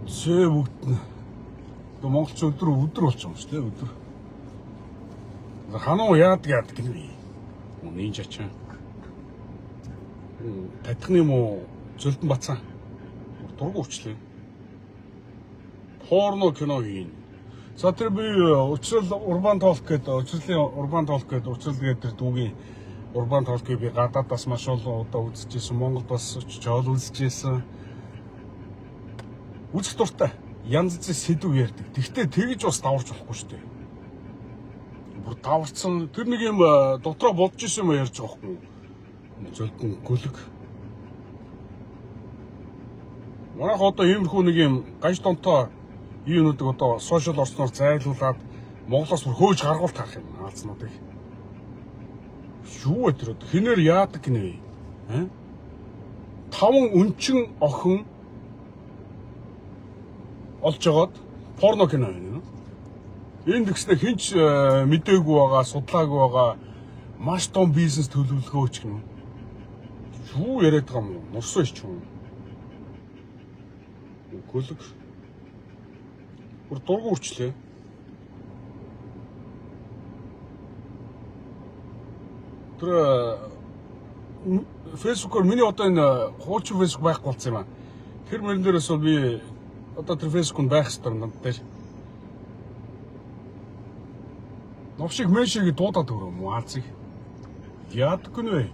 Зөө бүгд нь. Одоо монголч өдөр болж байгаа юм шүү дээ өдөр. Хануу яадаг гэнэ. Үнийн чачаа. Татхны юм уу зөлдөн бацаа. Дургу өчлөө. Порно кино хийн. За тэр би учрал урбан толк гэдэг учрлын урбан толк гэдэг учрал гэдэг дүүгийн урбан толкийг би гадаадаас маш олон удаа үзчихсэн. Монголд бас очиж ол үзчихсэн. Үзэх дуртай. Янз бүрийн сэдв ярьдаг. Тэгтээ тэгж бас даварч болохгүй шүү дээ. Бүр даварцсан тэр нэг юм дотроо бодож исэн юм ярьж байгаа хгүй. Зөлдөн гөлөг. Манайх одоо иймэрхүү нэг юм гаж донтой юунуудыг одоо сошиал орчноор зайлуулад Монголоос бүр хөөж гаргуул тарах юм аалзнуудыг. Юу вэ тэр хинээр яадаг гинэ? 5 өнчин охин олж жагаад порно кино юм. Энд гэснээр хинч мдээгүй байгаа, судлаагүй байгаа маш том бизнес төлөвлөгөөч гэнэ. Юу яриад байгаа юм? Нурсан ич юм. Гөлөг. Бүр дургу үрчлээ. Тэр Facebook-оор миний одоо энэ хуучин Facebook байхгүй болсон юм аа. Тэр мөрөн дээрээс би одоо тэр Facebook-нд байх хэрэгтэй юм дээр. Новшиг мэшиг дуудаад өгөө юм аалзыг. Яадаг гэнэ вэ?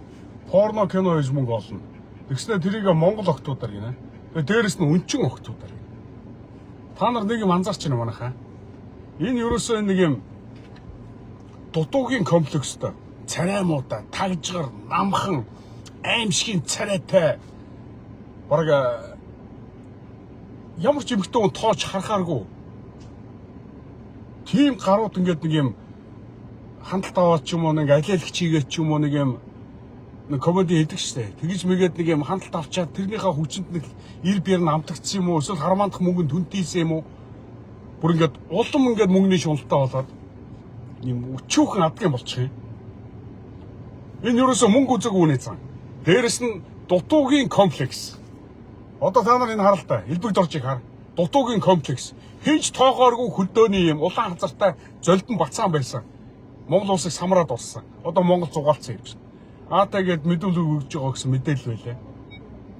Порно кино хийж мөнгө олно. Тэгснээр тэрийг Монгол охтуудаар гинэ. Тэгээ дээрэс нь өнчин охтуудаар. Та нар нэг юм анзаарч байна манайхаа. Энэ ерөөсөө нэг юм дутуугийн комплекстэй. Цараймуудаа, тагжгар, намхан, аимшигын царайтай. Бараг ямар ч эмхтэн тоож харахааргүй. Тим гарууд ингээд нэг юм хандлт аваад ч юм уу нэг алиалагч хийгээд ч юм уу нэг юм комеди хийдэг штэ. Тэгж мэгээд нэг юм хандлт авчаад тэрнийхээ хүчинд нэг ир бэр нь амтагдсан юм уу? Эсвэл хармаандах мөнгөнд түнтийсэн юм уу? Бүр ингээд улам ингээд мөнгөний шуналтаа болоод юм өчүүхэн адгийн болчих юм. Энэ юуроос мөнгө үзэг үнэ цан. Дээрэс нь дутуугийн комплекс. Одоо та нар энэ харалтай. Элбэг доржиг хар. Дутуугийн комплекс. Хинч тоогооргүй хөлдөөний юм улаан хазартай зөлдөн бацаан байсан. Монгол улсыг самраад болсон. Одоо Монгол зугаалцсан юм чинь. Аатаа гээд мэдүүлэг өгж байгаа гэсэн мэдээлэл байлаа.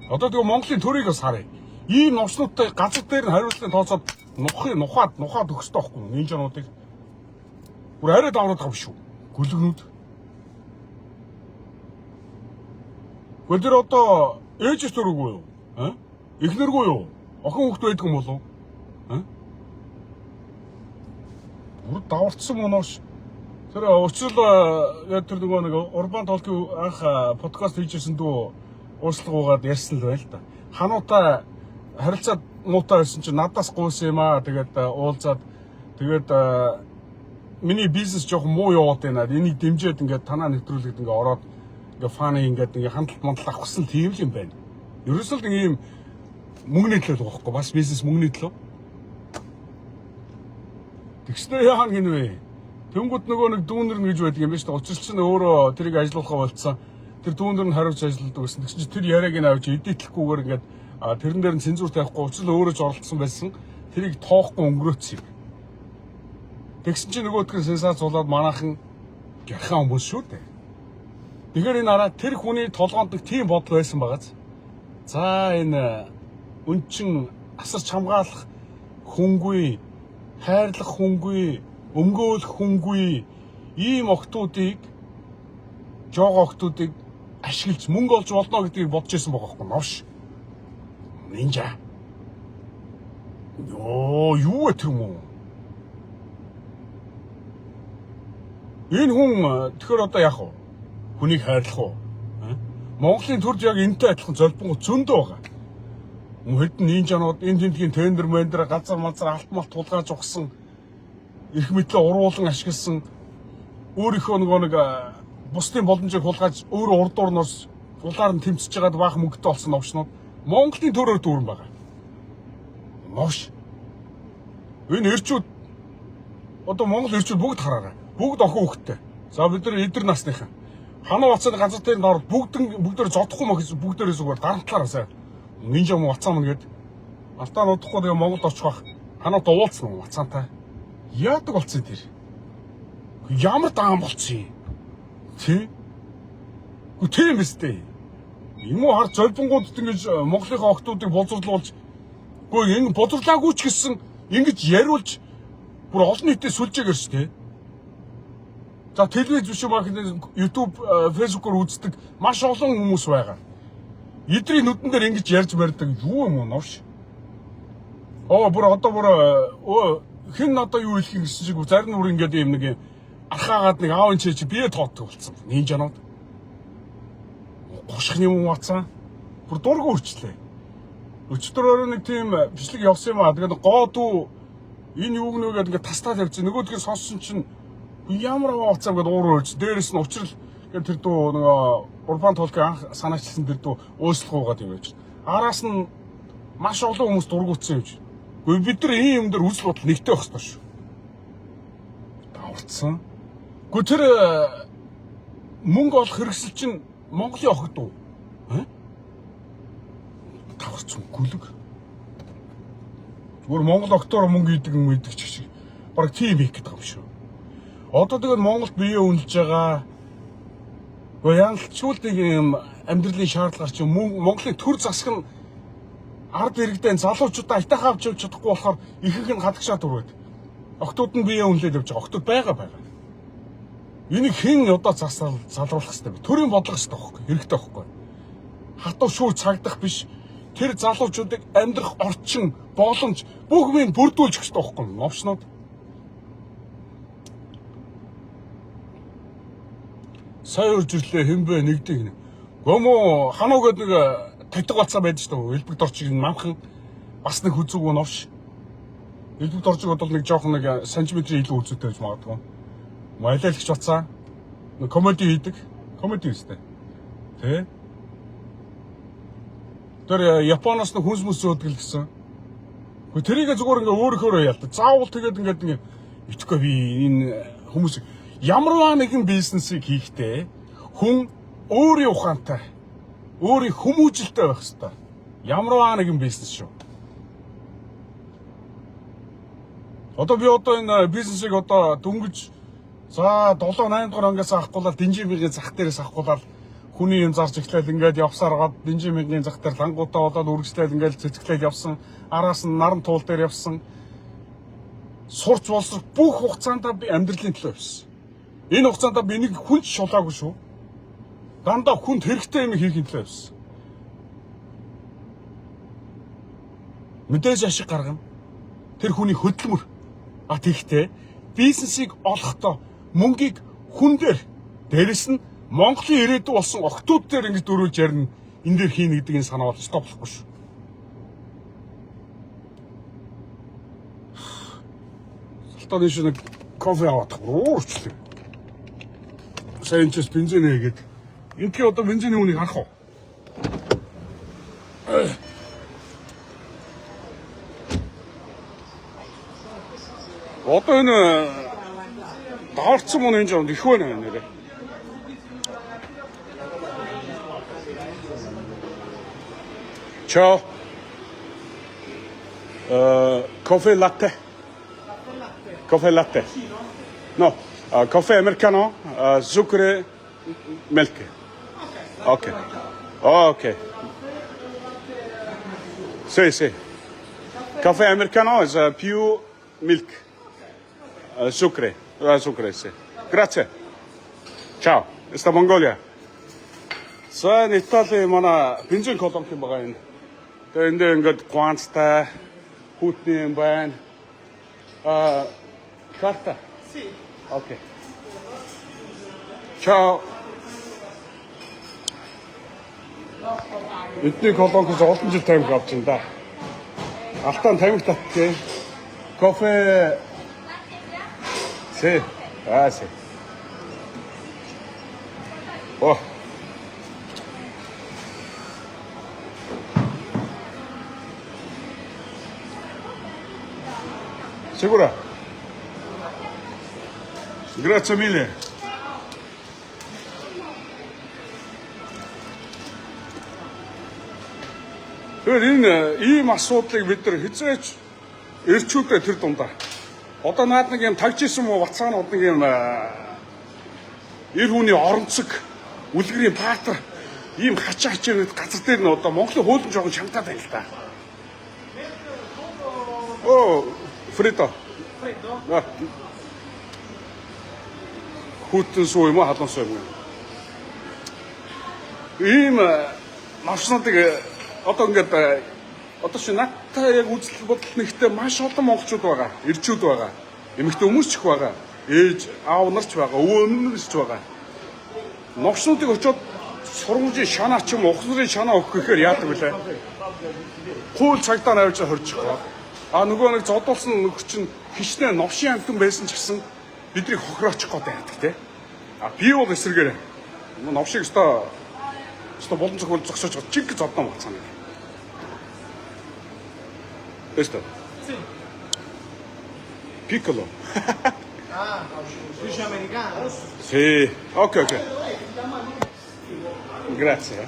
Одоо тэгээ Монголын төрийг бас харъя. Ийм новчнуудтай газар дээр нь хариуцлагын тооцоод нухаад өгсөй байхгүй юу? Энэ жануудыг. Бүр арай давраад байгаа юм шүү. Гөлөгнүүд. Гөлдөр одоо ээжс төрөгүй юу? Эхнэргүй юу? Охин хүүхэд байдаг юм болов? Бүр даварцсан моноош. Тэр учрал тэр нөгөө нэг урбан толкийн анх подкаст хийжсэн дүү уучлалгуугаад ярьсан л байл та. Хануутай харилцаад муутай байсан чинь надаас гуйсан юм аа. Тэгээд уулзаад тэгээд миний бизнес жоох муу яваад байна. Энийг дэмжиад ингээд танаа нэвтрүүлэгт ингээд ороод ингээд фаны ингээд ингээд хандлт мандал авахсан тийм л юм байна. Ерөөсөө нэг юм мөнгөний төлөв байхгүй бас бизнес мөнгөний төлөв. Тэгснээр яахан гинэ вэ? Тэнгүүд нөгөө нэг дүүнэр нь гэж байдаг юм байна шүү дээ. Учирч нь өөрөө тэрийг ажиллуулахаа болцсон. Тэр дүүнэр нь хариуцж ажилладаг гэсэн. Тэгсэн чинь тэр яриаг нь авч эдитлэхгүйгээр ингээд тэрэн дээр нь цензур тавихгүй учрал өөрөө ч оролцсон байсан. Тэрийг тоохгүй өнгөрөөцсөн. Тэгсэн чинь нөгөөдгөө сенсац болоод манайхан гярхан хүмүүс шүү дээ. Тэгэхээр энэ араа тэр хүний толгоонд нэг тийм бодол байсан багаз. За энэ өнчин асарч хамгаалах хүнгүй, хайрлах хүнгүй, өмгөөлөх хүнгүй ийм охтуудыг жоо охтуудыг ашиглаж мөнгө олж болно гэдгийг бодож ирсэн байгаа байхгүй новш. Нинжа. Юу вэ тэр юм уу? Энэ хүн тэгэхээр одоо яах вэ? Хүнийг хайрлах уу? Монголын төрж яг энэтэй адилхан золбонгоо зөндөө байгаа. Хэдэн нинжанууд энэ тентгийн тендер мендер газар малзар алт малт тулгааж ухсан их мэдлээ уруулан ашигласан өөрийнхөө нөгөө нэг бусдын боломжийг хулгайж өөрөө урдуур нос улаар нь тэмцэж байгаад баах мөнгөтэй болсон новчнууд Монголын төрөөр дүүрэн байгаа. Новш. Энэ эрчүүд одоо Монгол эрчүүд бүгд хараарай. Бүгд охин хүүхэдтэй. За бид нар эдэр насныхан. Ханаа бацааны газар дээр нор бүгдээр зодохгүй мөн бүгдээрээ зүгээр дарамтлаараа сайн. Нинжа муу бацаа мөн гээд Алтаа удахгүй тэгээ Монголд очих бах. Ханаад уулцсан уу Мацаантай? Яадаг болцсон тэр? Ямар даан болцсон юм? Тий? Гү тийм биз дээ. Юм уу хар золбонгуудад ингэж Монголынхаа охтуудыг боловсруулж гү ингэ боловсруулаагүй ч гэсэн ингэж яриулж бүр олон нийтэд сүлжээгэрч тий. За телевиз биш юм YouTube, Facebook-оор үздэг маш олон хүмүүс байгаа. Эдрийн нүдэн дээр ингэж ярьж барьдаг юу юм уу новш? Бүр одоо бүр хэн одоо юу хэлэх гэсэн шиг зарим нь бүр ингэж юм нэг архаагаад нэг аавын чи бие тоотдог болсон. Нин жанууд. Гошхны юм вацсан. Бүр дург үрчлээ. Өчтөрөөр нэг тийм бичлэг явсан юм аа. Тэгээд гоодуу энэ юу гэнэ гэдэг тастаад явчихсан. Нөгөөдгөө сонссон чинь ямар аваацаа гэдэг уур өрж. Дээрээс нь учрал гэдэг тэр дүү нөгөө урбан толкын анх санаачилсан тэр дүү өөслөхөөгээд юм байж. Араас нь маш олон хүмүүс дургуутсан юм чи. Гэхдээ бид нар ийм юм дээр үзэл бодол нэгтэй байх ёстой шүү. Даварцсан. Гэхдээ тэр мөнгө олох хэрэгсэл чинь Монголын охид уу? Даварцсан гүлэг. Зүгээр Монгол октоор мөнгө идэг юм идэг ч шиг. Бараг тийм их гэдэг юм шүү. Одоо тэгээд Монголд бие үнэлж байгаа. Янгалчул нэг юм амьдралын шаардлагаар чинь Монголын төр засаг нь ард иргэдэн залуучуудаа айтайхаа авч явж чадахгүй болохоор ихэнх нь хадагшаад өрөөд. Октод нь бие үнэлээд явж байгаа. Октод байгаа. Энийг хэн одоо залруулах хэрэгтэй бэ? Төрийн бодлого хэрэгтэй байхгүй, хэрэгтэй байхгүй. Хатуу шүүр цагдах биш. Тэр залуучуудыг амьдрах орчин, боломж бүгмийг бүрдүүлж хэрэгтэй байхгүй новшнууд. Сая үржирлээ хэмбэ нэгдэг нэ. Гомоо ханаа гэдэг нэг татиг бацаа байдаг шүү дээ. Элбэг дорчиг намхан бас нэг хүзүүг новш. Элбэг дорчиг бол нэг жоохон нэг сантиметрийн илүү үзүүтэй гэж магадгүй. Маялайлагч бацаа. Нэг комеди хийдэг. Комеди үстэй. Тэ? Тэр Японоос нэг хүнс мэс зөөдөг л гэсэн. Гэхдээ тэрийг зүгээр ингээ өөрөөхөө ялдаг. Заавал тэгээд ингээ итгэхгүй би энэ хүмүүс ямарваа нэгэн бизнесийг хийхдээ хүн өөрийн ухаантай, өөрийн хүмүүжлтэй байх хэрэгтэй. Ямарваа нэгэн бизнес шүү. Одоо би энэ бизнесийг дөнгөж за 7-8 дугаар ангиас авахгүйлаа Динжимигийн зах дээрээс авахгүйлаа хүний юм зарж эхлээл ингээд явсаар гад Динжимигийн зах дээр лангуудаа болоод үргэлжлээл ингээд цэцгэлээд явсан. Араас нь наран туул дээр явсан. Сурч болсох бүх хугацаанд би амьдралын төлөө явсан. Энэ хугацаанд би нэг хүнд шулаагүй шүү. Дандаа хүнд хэрэгтэй юм хийх төлөө явсан. Мэдээж ашиг гаргана. Тэр хүний хөдөлмөр. Тэгэхдээ бизнесийг олохдоо мөнгийг хүн дээр дээрэс нь Монголын ирээдүй болсон охтууд дээр ингэж дөрүүлж ярина. Энэ дээр хийнэ гэдэг энэ санаа бол стоплохгүй шүү. Салтаны шиг нэг кофе авах уурчлаа. Сайн ч бензин хийгээд. Инки одоо бензиний үнийг харах уу? Одоо энэ даварцсан мөн энэ жоон их байна нэрээ. Ciao. Caffè latte. Caffè latte. No, caffè americano, zucchero, milk. Ok. Ok. Sì. Caffè americano is più milk. Zucchero. Zucchero, sì. Grazie. Ciao. Questa Mongolia. За Итали манай бензин колонк юм байгаа энэ. Тэгээ энэ дээр ингээд гуанцтай хүүтний юм байна. Карта. Sì. Окей. Ciao. Эдний колонкоос олон жил тамхи авч байна да. Алтан тамхи татдаг. Кофе. Sì. Sì. Oh. Sicura? Grazie mille. Тэгэхээр энэ ийм асуудлыг бид нар хизээч эрчүүдээ тэр дундаа. Одоо наад нэг юм тагж исэн мó бацаанууд нэг юм эр хүний оронцог үлгэрийн патер ийм хачаач гэдэг газар дээр нь одоо Монголын хуулийн жоохон чамтаад байна л да. Оо, Фредо. Хүүтэн суу юм уу, халуун суу юм уу? Ийм навчнуудыг одоо ингээд одоо чи надтай яг үзэл бодол нэгтэй маш олон монголчууд байгаа, ирчүүд байгаа, эмэгтэй хүмүүс ч их байгаа, ээж, аав нар ч байгаа, өвөө өмнөр ч байгаа. Новчнуудыг очиод сургуулийн шанаа ч юм уу, ухсрын шанаа өгөх гэхээр яадаг вүлээ? Хууль цагдаа навьж хорчих байгаа. Нөгөө нэг зодуулсан нөхөр чинь хичнээн новшийн амтан байсан ч гэсэн биднийг хохироочих гээд байдаг те. Би бол эсрэгээр новшиг өстой болон зөвхөн зогсоож чиг зодон бацаана. Questo? Sì. Piccolo. Dici americano? Sì, ok. Grazie.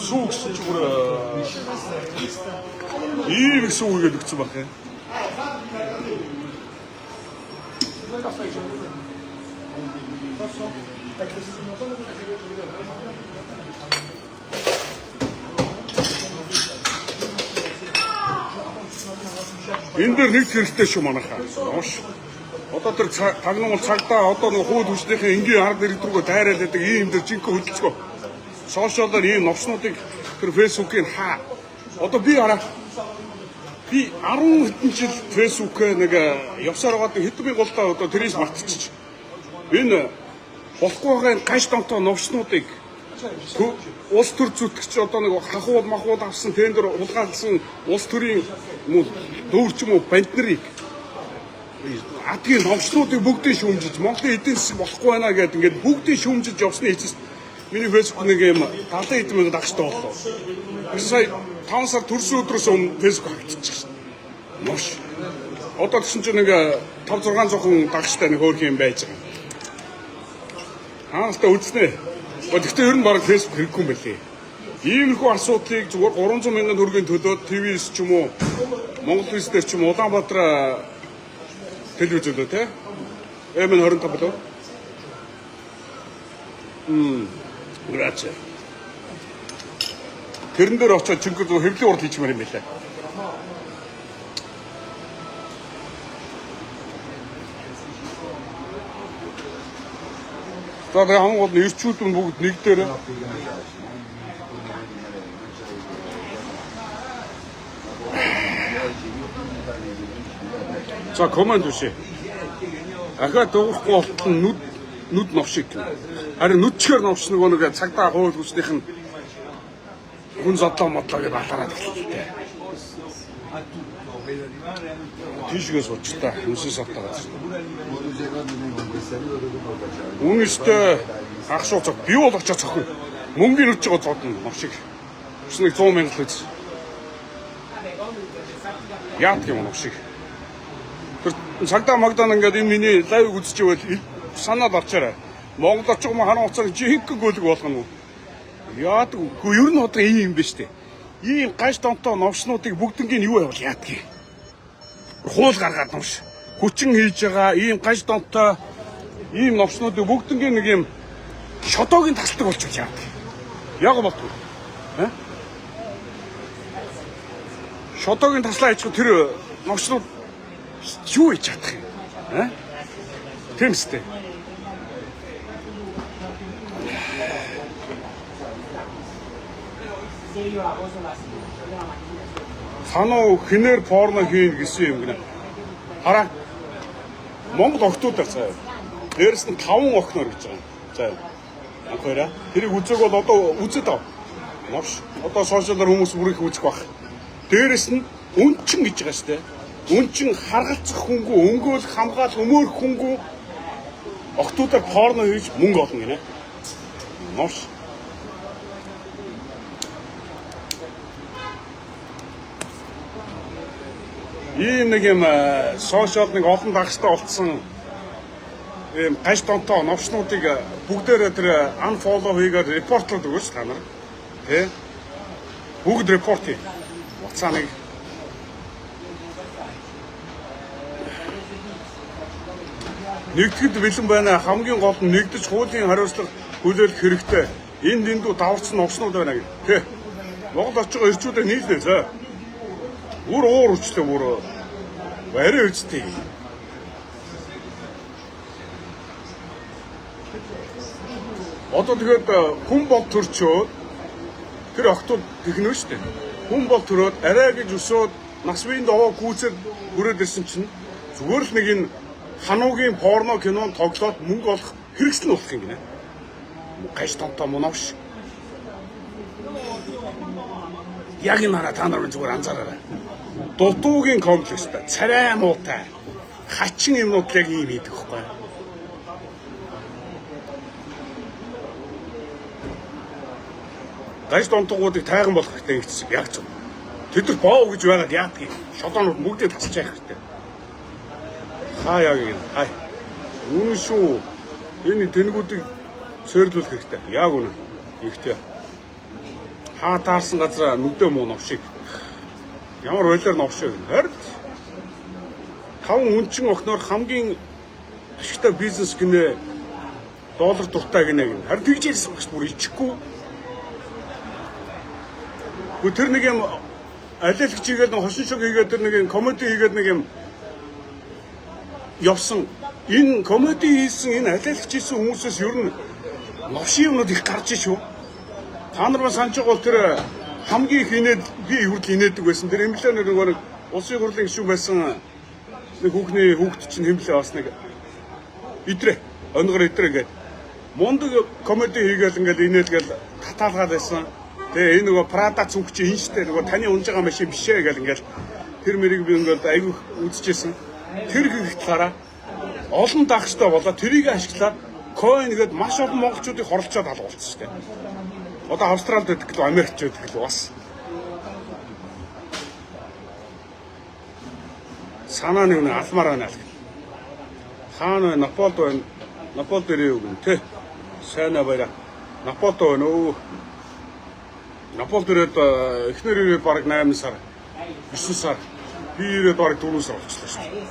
Сүүг зүгээр ийм сүүгээд өгсөн байх юм. Энэ дээр нэг хэрэгтэй шүү манайхаа. Ууш. Одоо тэр тагнуул цагдаа одоо нэг хууль хүчнийхээ энгийн арга ирэх рүүгээ тайраад байдаг ийм дээр жинхэнэ хөдөлцгөө. Сошиалаар ийм новчнуудыг тэр фэйсбүүкийг хаа. Одоо би хараа. Би 10 хэдэн жил фэйсбүүкээ нэг явсаар байгаа хэдэн би голдоо одоо тэрийг мартчих. Энэ болохгүй байгаа гаш донтоо новчнуудыг улс төр зүтгэж одоо нэг хахуул махуул авсан тендер хулгайлсан улс төрийн дүүрч юм уу банд нарыг адгийн новчнуудыг бүгдийг шүүмжиж Монголын эдийн засаг болохгүй байна гэдэг ингээд бүгдийг шүүмжиж явсны эцэст миний фэйсбүүк нэг юм 70 хэдэн мянган дагчтай боллоо. Сая 5 сар төрсөн өдрөөс өмнө фэйсбүүк хавтчихсан. Мош. Одоо чинь нэг 5-600 дагчтай нэг хөөх юм байж байгаа. Хаалтаа үзнэ. Гэхдээ ер нь баг фэйсбүүк хэрэггүй юм байлээ. Иймэрхүү асуудлыг зүгээр 300 мянган төгрөгийн төлөөд ТV-с ч юм уу Монгол Улс дээр ч юм Улаанбаатар телевизээр те M25 болов. Grazie. Тэрэн дээр очиод чингэр хэвлэлийн урд хийчмээр юм байлаа. Тэгээд хамгууд ирчүүд нь бүгд нэг дээр за команд үсэ. Ахаа дуурахгүй болтон нүд новшиг. Харин нүдчээр новш нэг цагдаа хууль хүчнийх нь хүн зодлоо модлоо гэж батараад хэлээ. Тийшгээс уучтаа хүнсээс автаагаад. Үнэстэй ах шууц би бол очиж цохив. Мөнгөний нүдж байгаа зодно новшиг. Бас нэг 100 мянга л үз. Яат юм новшиг. Тэр цагдаа магдан ингээд энэ миний лайв үзэж ивэл санаад авчаарай. Монгол очих юм харан уцаар жинхэнэ гөлөг болгоно. Яадаг үгүй ер нь одоо ийм юм биш үү? Ийм гаш тонтой новшнуудыг бүгднийг юу явуул яадгийг. Хуул гаргаад новш. Хүчин хийж байгаа ийм гаш тонтой ийм новшнуудыг бүгднийг нэг юм шодоогийн тасалдаг болчих яадаг. Яг болтгүй. Шодоогийн таслаа хийчих тэр новшнууд юу хийж чадах юм? Тийм үстэй. Санаа хинээр порно хийн гэсэн юм гинэ. Хараа. Монгол охтууд заяа. Дээрс нь 5 охиноор гэж байгаа. За. Анхаараа. Тэрийг үзег бол одоо үзэд ав. Новш. Одоо сошиалаар хүмүүс бүрийг үзэх бах. Дээрс нь үнчин гэж байгаа штэ. Үнчин харгалцах хүнгүй, өнгөөл хамгаал өмөөрөх хүнгүй охтуудаар порно хийж мөнгө олно гинэ. Новш. Ийм нэг юм сошиал нэг олон дагчтай болцсон ийм гаш тонтоо новчнуудыг бүгдээрээ тэр unfollow хийгээд репортлоод өгөөч та нар. Тэ? Бүгд репорт хий. Уцааныг нэгтгэд бэлэн байна. Хамгийн гол нь нэгдэж хуулийн хариуцлага хүлээх хэрэгтэй. Энэ дэндүү даварцсан овснууд байна гэх. Тэ. Монгол очиж байгаа ирчүүдээ нийлнэ зөө. Уур өчлөө уур. Барай үстэй. Одоо тэгээд хүн бол төрчөөд тэр охтууд гихнэ шүү дээ. Хүн бол төрөөд арай гэж өсөөд нас биеийн довоо гүйцэд хүрээд ирсэн чинь зүгээр л нэг энэ хануугийн порно кинон тоглоод мөнгө олох хэрэгсэл болох юм гинэ. Гаш томтоо мунавш. Яг энэ хараа та нар зүгээр анзаараарай. Дутуугийн комплекстэй, царай муутай, хачин юмнууд яг ийм хийдэг хөхгүй. Гаш томтогуудыг тайган болох хэрэгтэй гэсэн яг зөв. Тэд нар боо гэж байгаад яадгийг шодоонууд бүгдээ тасч яах хэрэгтэй. Хаа яг юм. Хай. Үнэн шүү. Энэ тэнэгүүдийг сойрлуулах хэрэгтэй. Яг үнэн. Ихтэй. Хаа таарсан газар нүдэ муу новшиг. Ямар байлаар новшиг. Харин 5 үнчин охноор хамгийн ашигтай бизнес гинэ доллар дуртай гинэ. Харин тэгж ярьсан багш бүр ичихгүй. Тэр нэг юм алиалагч хийгээд нэг хошин шог хийгээд тэр нэг юм комеди хийгээд нэг юм явсан. Энэ комеди хийсэн энэ алиалагч хийсэн хүмүүсээс ер нь новшин юмнууд их гарч шүү. Та нар ба санаж байгаа бол тэр хамгийн их инээд би хүртэл инээдэг байсан. Тэр эмблээ нэг улсын хурлын гишүүн байсан нэг хүүхний хүүхд чинь хэмлээ бас нэг идрээ онгор идрээ гэдэг. Мундаг комеди хийгээл ингээл инээлгээл татаалгаад байсан. Тэгээ энэ нөгөө Прада цүнх чи энэ штэ нөгөө таны унж байгаа машин биш ээ гэл ингээл тэр мэрийг би ингээд айгүй үзчихсэн. Тэр их талаараа олон дагчтай болоо тэрийг ашиглаад coin гээд маш олон монголчуудыг хорлцоод алгуулсан штэ. Одоо Австралид байдаг гэлээ Америкч байдаг гэлээ бас. Санаа нэг алмаар байна л. Хаана Наполд байна. Наполд ирээ үг нэ. Сайна баяра. Наполд байна өө. Наполд ирээд эхнэр ирээд бараг 8 сар 9 сар би ирээд бараг 4 сар болчихлоо шүү дээ.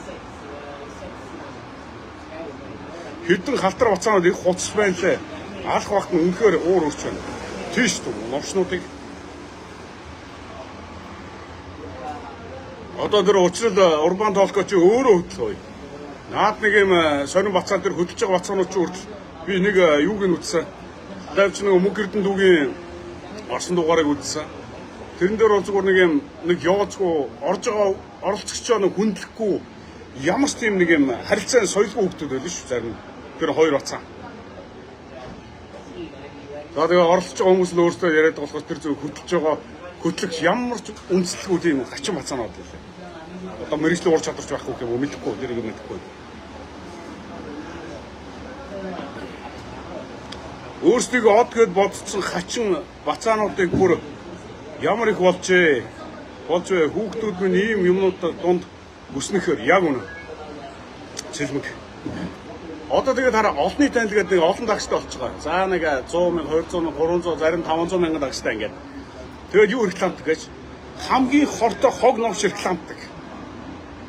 Хэдэн халтар уцаанууд их хуцс байна лээ. Алх багт нь үнэхээр уур өрч байна. Тийш үү новшнуудыг одоо тэр уучрал урбан толгой чи өөрөө хөдлөө. Наад нэг юм сонин бацаа тэр хөдөлж байгаа бацаанууд чи хүртэл би нэг юуг нь үтсэн. Давч нэг мөнгө эрдэнэ дүүгийн орсон дугаарыг үтсэн. Тэрэн дээр зүгээр нэг юм нэг яваацгүй орж байгаа оролцогчоо нэг хүндлэхгүй ямар ч тийм нэг юм харилцааны соёлгүй хөвгдөд байл шүү зарим тэр хоёр бацаа. За тэгээ оролцож байгаа хүмүүс нь өөрсдөө яриад болохоор тэр зөв хөдөлж байгаа хөтлөгч ямар ч үндэслэхгүй тийм хачин бацаанууд байлаа. Одоо мэрэгжлийн ур чадварч байхгүй юм уу мэдэхгүй тэрийг мэдэхгүй. Өөрсдөө од гэд бодсон хачин бацаануудыг бүр ямар их болжээ. Болж бай хүүхдүүд минь ийм юмнууд донд өснөхөр яг үнэ. Цэлмэг. Одоо тэгээд хараа олонний танил гэдэг нэг олон дагчтай болж байгаа. За нэг 100 мянга, 200 мянга, 300, зарим 500 мянган дагчтай ингээд. Тэгээд юу рекламдаг гэж хамгийн хортой хог новш рекламдаг.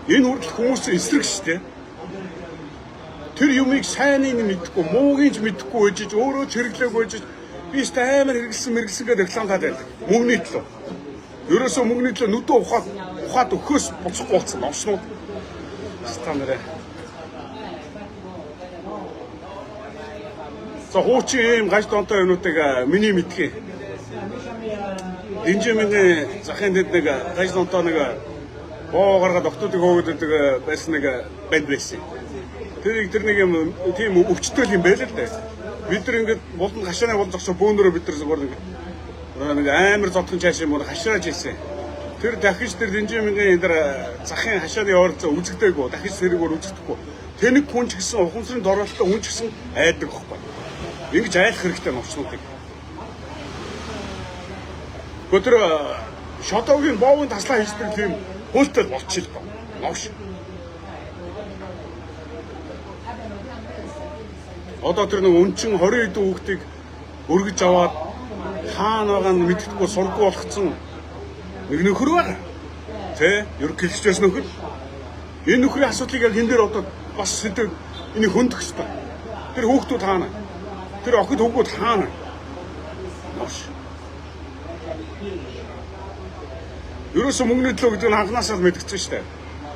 Энэ хүртэл хүмүүсийн эсрэг шүү дээ. Тэр юмыг сайныг нь мэдхгүй, муугийн ч мэдхгүй байж, өөрөө чирэглээгүй байж, би ч амар хэрэгэлсэн гэдэг рекламад байдаг. Мөнгөний төлөө. Ерөөсөө мөнгөний төлөө нүдөө ухаад өхөөс буцахгүй болсон новшнууд. Стандараа. За хуучин ийм гаж донтой юмнуудыг миний мэдхий. Динжимийн захын дэд нэг гаж донтой нэг боо гаргаад октодыг хөөгдөг байсан нэг банд байсан. Тэр нэг юм тийм өвчтөл юм байл л да. Бид нар ингээд болон хашааны бол зогсоо бөөнөрөө бид нар зүгээр нэг амар зодхон чааш юм хашрааж ийсэн. Тэр дахиж тэр динжимийн энэ захын хашааны ойролцоо үзэгдээгүй. Дахиж тэргээр үзэгдэхгүй. Тэнэг хүн ч гэсэн ухамсарын доролттой хүн ч гэсэн айдаг байхгүй. Ингэж айлах хэрэгтэй новчнуудыг. Өдөр шодогийн боовын таслаа хийдэг тийм хөлтөл болчихлоо. Новш. Одоо тэр нэг өнчин 20 хэдэн хүүхдийг өргөж аваад хаана байгаа нь мэддэггүй сургуу болгоцсон нэг нөхөр байгаа. Тэ? Ерөнхийлөгчөөс нөхөр. Энэ нөхрийн асуудлыг яг хэн дээр одоо бас сэдв энийг хөндөх ёстой. Тэр хүүхдүүд хаана? Тэр охид хүүхдүүд хаана? Нош. Ерөөсө мөнгөний төлөө гэдэг нь анханасаа мэдгэсэн шүү дээ.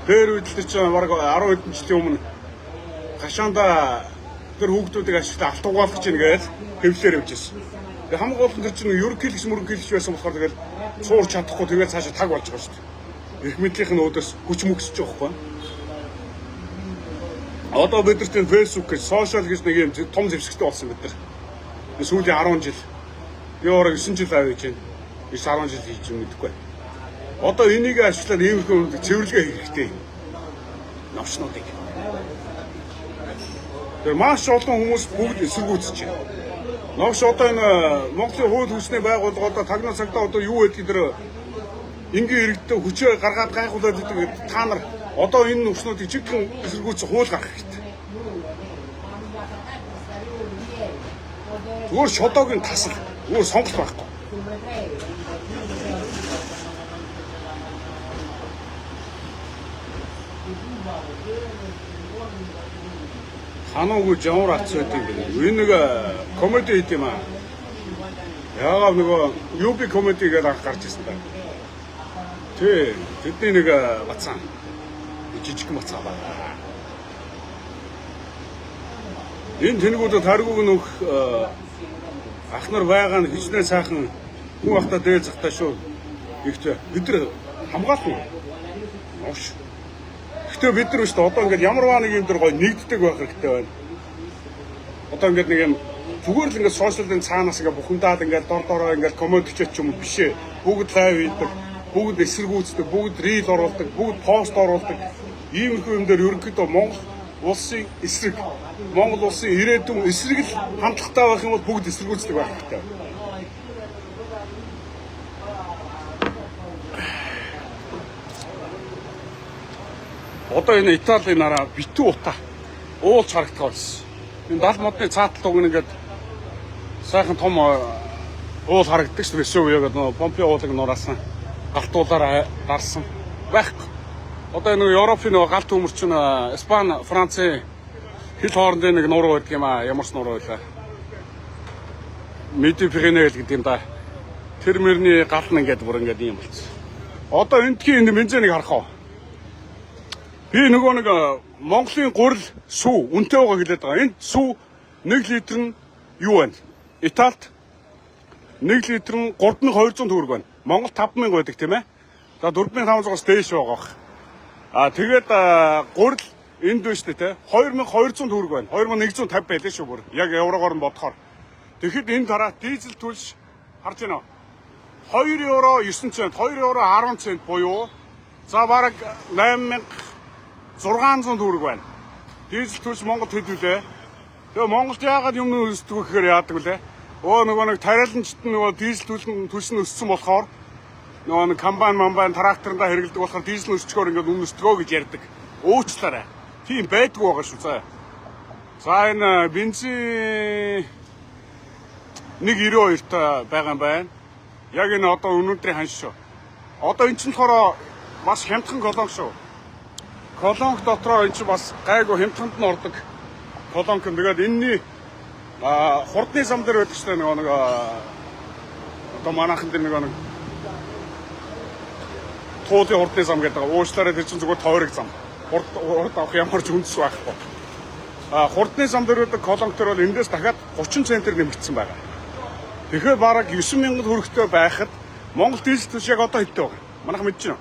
Тэр үед л чинь бараг 10 хэдэн жилийн өмнө гашаанда тэр хүүхдүүдийг ашиглаа алт угаалгаж ийн гэж хэвлэлээр явжсэн. Тэгээ хамгийн гол нь тэр чинь ерөнхийлөгч байсан болохоор тэгэл цуур чадахгүй тэгээд цаашаа таг болж байгаа шүү дээ. Их мэдлийнх нь өөдөөс хүч мөксөж байгаа байхгүй. Одоо бид нар тийм Facebook гэж сошиал гэж нэг юм том зэвсэгтэй болсон бид нар. Сүүлийн 10 жил. Би өөрөө 9 жил авиж байна. 9-10 жил хийж юм мэдэхгүй. Одоо энийг ашиглаад иймэрхүү цэвэрлэгээ хийх хэрэгтэй. Навчнуудыг. Тэр маш олон хүмүүс бүгд эсэргүүцэж байна. Навч одоо энэ Монголын хууль хүчний байгууллага одоо тагнаа цагтаа одоо юу гэдгийг тэр энгийн иргэдтэй хүчээ гаргаад гайхуулаад идэг та нар одоо энэ навчнуудыг чигхэн эсэргүүцэх хууль гаргах хэрэгтэй. Зүгээр шодоогийн тасал, зүгээр сонголт байхгүй. Ханаагүй жамар ац байдаг юм. Энэ нэг комеди хийх юм аа. Яагаад нөгөө UB комеди гэдэг анх гарч ирсэн байна. Тэ тэдний нэг бацаан. Жижиг бацаа байна. Энэ тэнэгүүдэд харгууг нөх ах нар байгаа нь хичнээн сайхан хүн ахта дээр захтаа шүү. Ихтэй бид нар хамгаална. Оош. Гэхдээ бид нар шүү дээ одоо ингээд ямар нэг юм дээр гой нэгддэг байх хэрэгтэй байна. Одоо ингээд нэг юм зүгээр л ингээд сошиалын цаанаас ингээд бухимдаад ингээд дороо ингээд комментчч юм биш ээ. Бүгд лайв хийдэг, бүгд эсэргүүцдэг, бүгд рил оруулдаг, бүгд пост оруулдаг. Иймэрхүү юм дээр ерөнхийдөө Монгол улсын эсрэг, Монгол улсын ирээдүйн эсрэг л хандлагатай байх юм бол бүгд эсэргүүцдэг байх хэрэгтэй. Одоо энэ Италийн нараа битүү утаа уулж харагдах болсон. Энэ 70 модны цааталт уг нэгээд сайхан том уул харагддаг шүү дээ. Весувио гэдэг нөө Помпео уулыг нураасан галтуулаараа дарсан байхгүй. Одоо энэ Европын нөгөө галт төмөр чинь Испани, Францын хил хоорондын нэг нуруу байдаг юм аа. Ямар ч нуруу байлаа. Медипиренейл гэдэг юм да. Тэр мөрний гал нь ингээд бүр ингээд юм болсон. Одоо эндхийн энэ бензинийг харах уу? Би нөгөө нэг Монголын гурил сүү үнэтэй байгаа хэлээд байгаа. Энд сүү 1 литр нь юу байна? Италид 1 литр нь 3200 төгрөг байна. Монгол 5000 байдаг тийм ээ. За 4500-аас дээш байгаа бах. Тэгээд гурил энд биш үү те 2200 төгрөг байна. 2150 байлээ шүү бүр. Яг еврогоор нь бодохоор. Тэгэхэд энэ дараа дизель төлш харж байна уу? 2 евро 9 цент, 2 евро 10 цент буюу за бараг 8600 төгрөг байна. Дизель төлс Монголд хэдвүлээ? Тэгээ Монголд яагаад юм өсдөг вэ гэхээр яадаг вүлээ? Нөгөө нэг тариаланчт нөгөө дизель төлс нь өссөн болохоор нөгөө нэг комбайн тракторында хэрэгэлдэг болохоор дизель өсчгөөр ингээд үнэ өсдгөө гэж ярьдаг. Уучлаарай. Тийм байдгүй байгаа шүү заа. За энэ бензин 1.92 та байгаа юм байна. Яг энэ одоо өнөөдрийн ханш шүү. Одоо эн чинь болохоор бас хямдхан колонк шүү. Колонк дотроо эн чинь бас гайгүй хямдханд нь ордог колонк. Тэгээд энэний хурдны зам дээр байдаг шүү дээ нэг одоо манайхан дээр нэг туулын хурдны зам гэдэг. Уучлаарай тэр чинь зүгээр тойрог зам. Хурд авах ямар ч үндэс байхгүй. Хурдны зам дээр байдаг колонк төр бол эндээс дахиад 30 центр нэмэгдсэн байгаа. Тэгэхээр бараг 9000 төгрөгтэй байхад Монгол дизель төлс яг одоо хэдтэй байгаа. Манайх мэдэж байна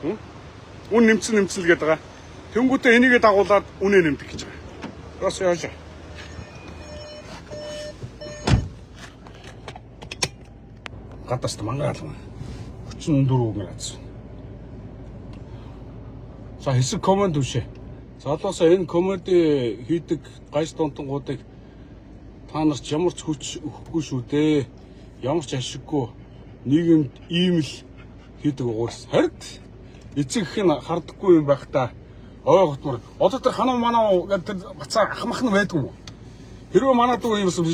уу? Үн нэмсэн л гээд байгаа. Тэнгүүтээ энийгээ дагуулад үнэ нэмдэг гэж байгаа. Бас яаж. Гадаас мангаална. 34 градус. За хэсэг комент үшээ. Залуусаа энэ комеди хийдэг гайс донтонгуудыг та нарт ямар ч хүч өгөхгүй шүү дээ. Ямар ч ашиггүй нийгэмд ийм л хийдэг угаас. Харин эцэг их нь хардаггүй юм байх та. Ойлготмор. Одоо тэр ханаа манаа гэдэг бацаа ахмах нь байдаг юм уу? Хэрвээ манаа дүү юм эсвэл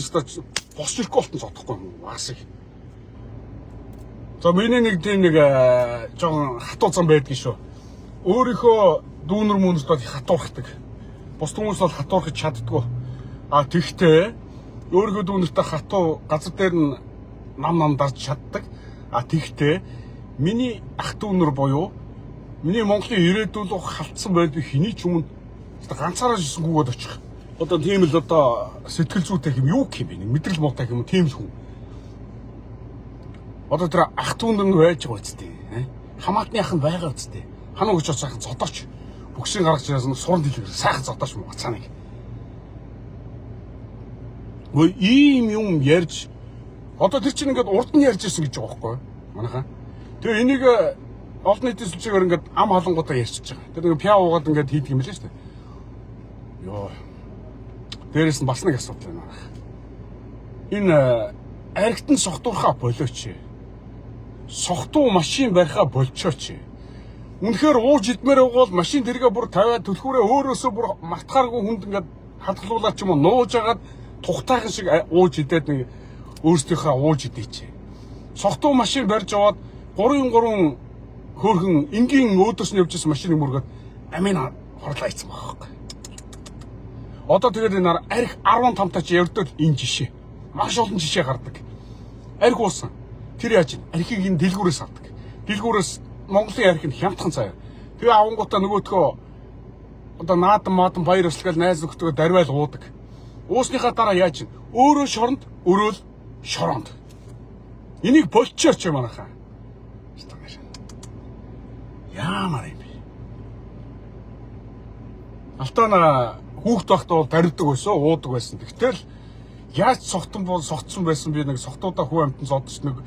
босч ирэхгүй болтон цодохгүй юм уу? Асыг. За миний нэг тийм нэг жоохон хатуу зам байдгийн шүү. Өөрийнхөө дүүнер мөнөрт бол хатуурхдаг. Бус хүмүүс бол хатуурхаж чаддгүй. А тэгтээ өөрийнхөө дүүнертэй хатуу газар дээр нь нам дарж чаддаг. А тэгтээ миний ах дүүнер буюу миний Монголын ирээдүйн халтсан байдгийг хэний ч өмнө ганцаараа жисэн гүгээд очих. Одоо тийм л одоо сэтгэл зүйтэй юм юу гэх юм бэ? Мэдрэл муутай юм тийм л хүн. Одоо тэр ах дүүнер нь байж байгаа үстэй. Хамаатны ах нь байгаа үстэй. Ханаа гэж оцсайхан зодооч. Бүгшийн гаргаж ирсэн суран дэлгэр сайхан зодооч муу цааныг. Гөө ийм юм ярьж одоо тэр чинь ингээд урд нь ярьж ирсэн гэж байгаа байхгүй юу? Манайхаа. Тэгээ энийг олон нийтийн сүлжээгээр ингээд ам халангуудаа ярьчихж байгаа. Тэр нэг пиа уугаад ингээд хийдэг юм лээ шүү дээ. Йоо. Дээрээс нь бас нэг асуудал байна. Энэ архитын сохтуурхаа болооч. Сохтуу машин барихаа болчооч. Үнэхээр ууж идмээр байгаа бол машин тэргээ бүр тавиад төлхүүрээ өөрөөсөө бүр мартахааргүй хүнд ингээд хадгалуулаад ч юм уу нууж агаад тухтайхан шиг ууж идээд нэг өөрсдийнхөө ууж идээч. Сохтуу машин барьж аваад 3 хөөрхөн энгийн өөдөөс нь явж ирсэн машиныг мөргөөд амийн хорлоо ийцэн байгаа байхгүй. Одоо тэгээд энэ арх 15 таач явдал энэ жишээ. Маш олон жишээ гардаг. Арх уусан. Тэр яаж ин архийг энэ дэлгүүрээс авдаг. Дэлгүүрээс Монголын арх нь хямдхан цаа. Тэгээ авангуудаа нөгөөдхөө одоо наадан баяр өсөлгөл найз нөхдөдөө дарвайл уудаг. Уусныхаа дараа яаж ин өөрөө шоронд өрөөл шоронд. Энийг болчооч юм манайхаа. Яамаар юм бэ? Алтана хүүхд байхдаа бол барьдаг байсан, уудаг байсан. Тэгтэл яаж согтсон байсан би нэг согтуудаа хүн амтан зодч нэг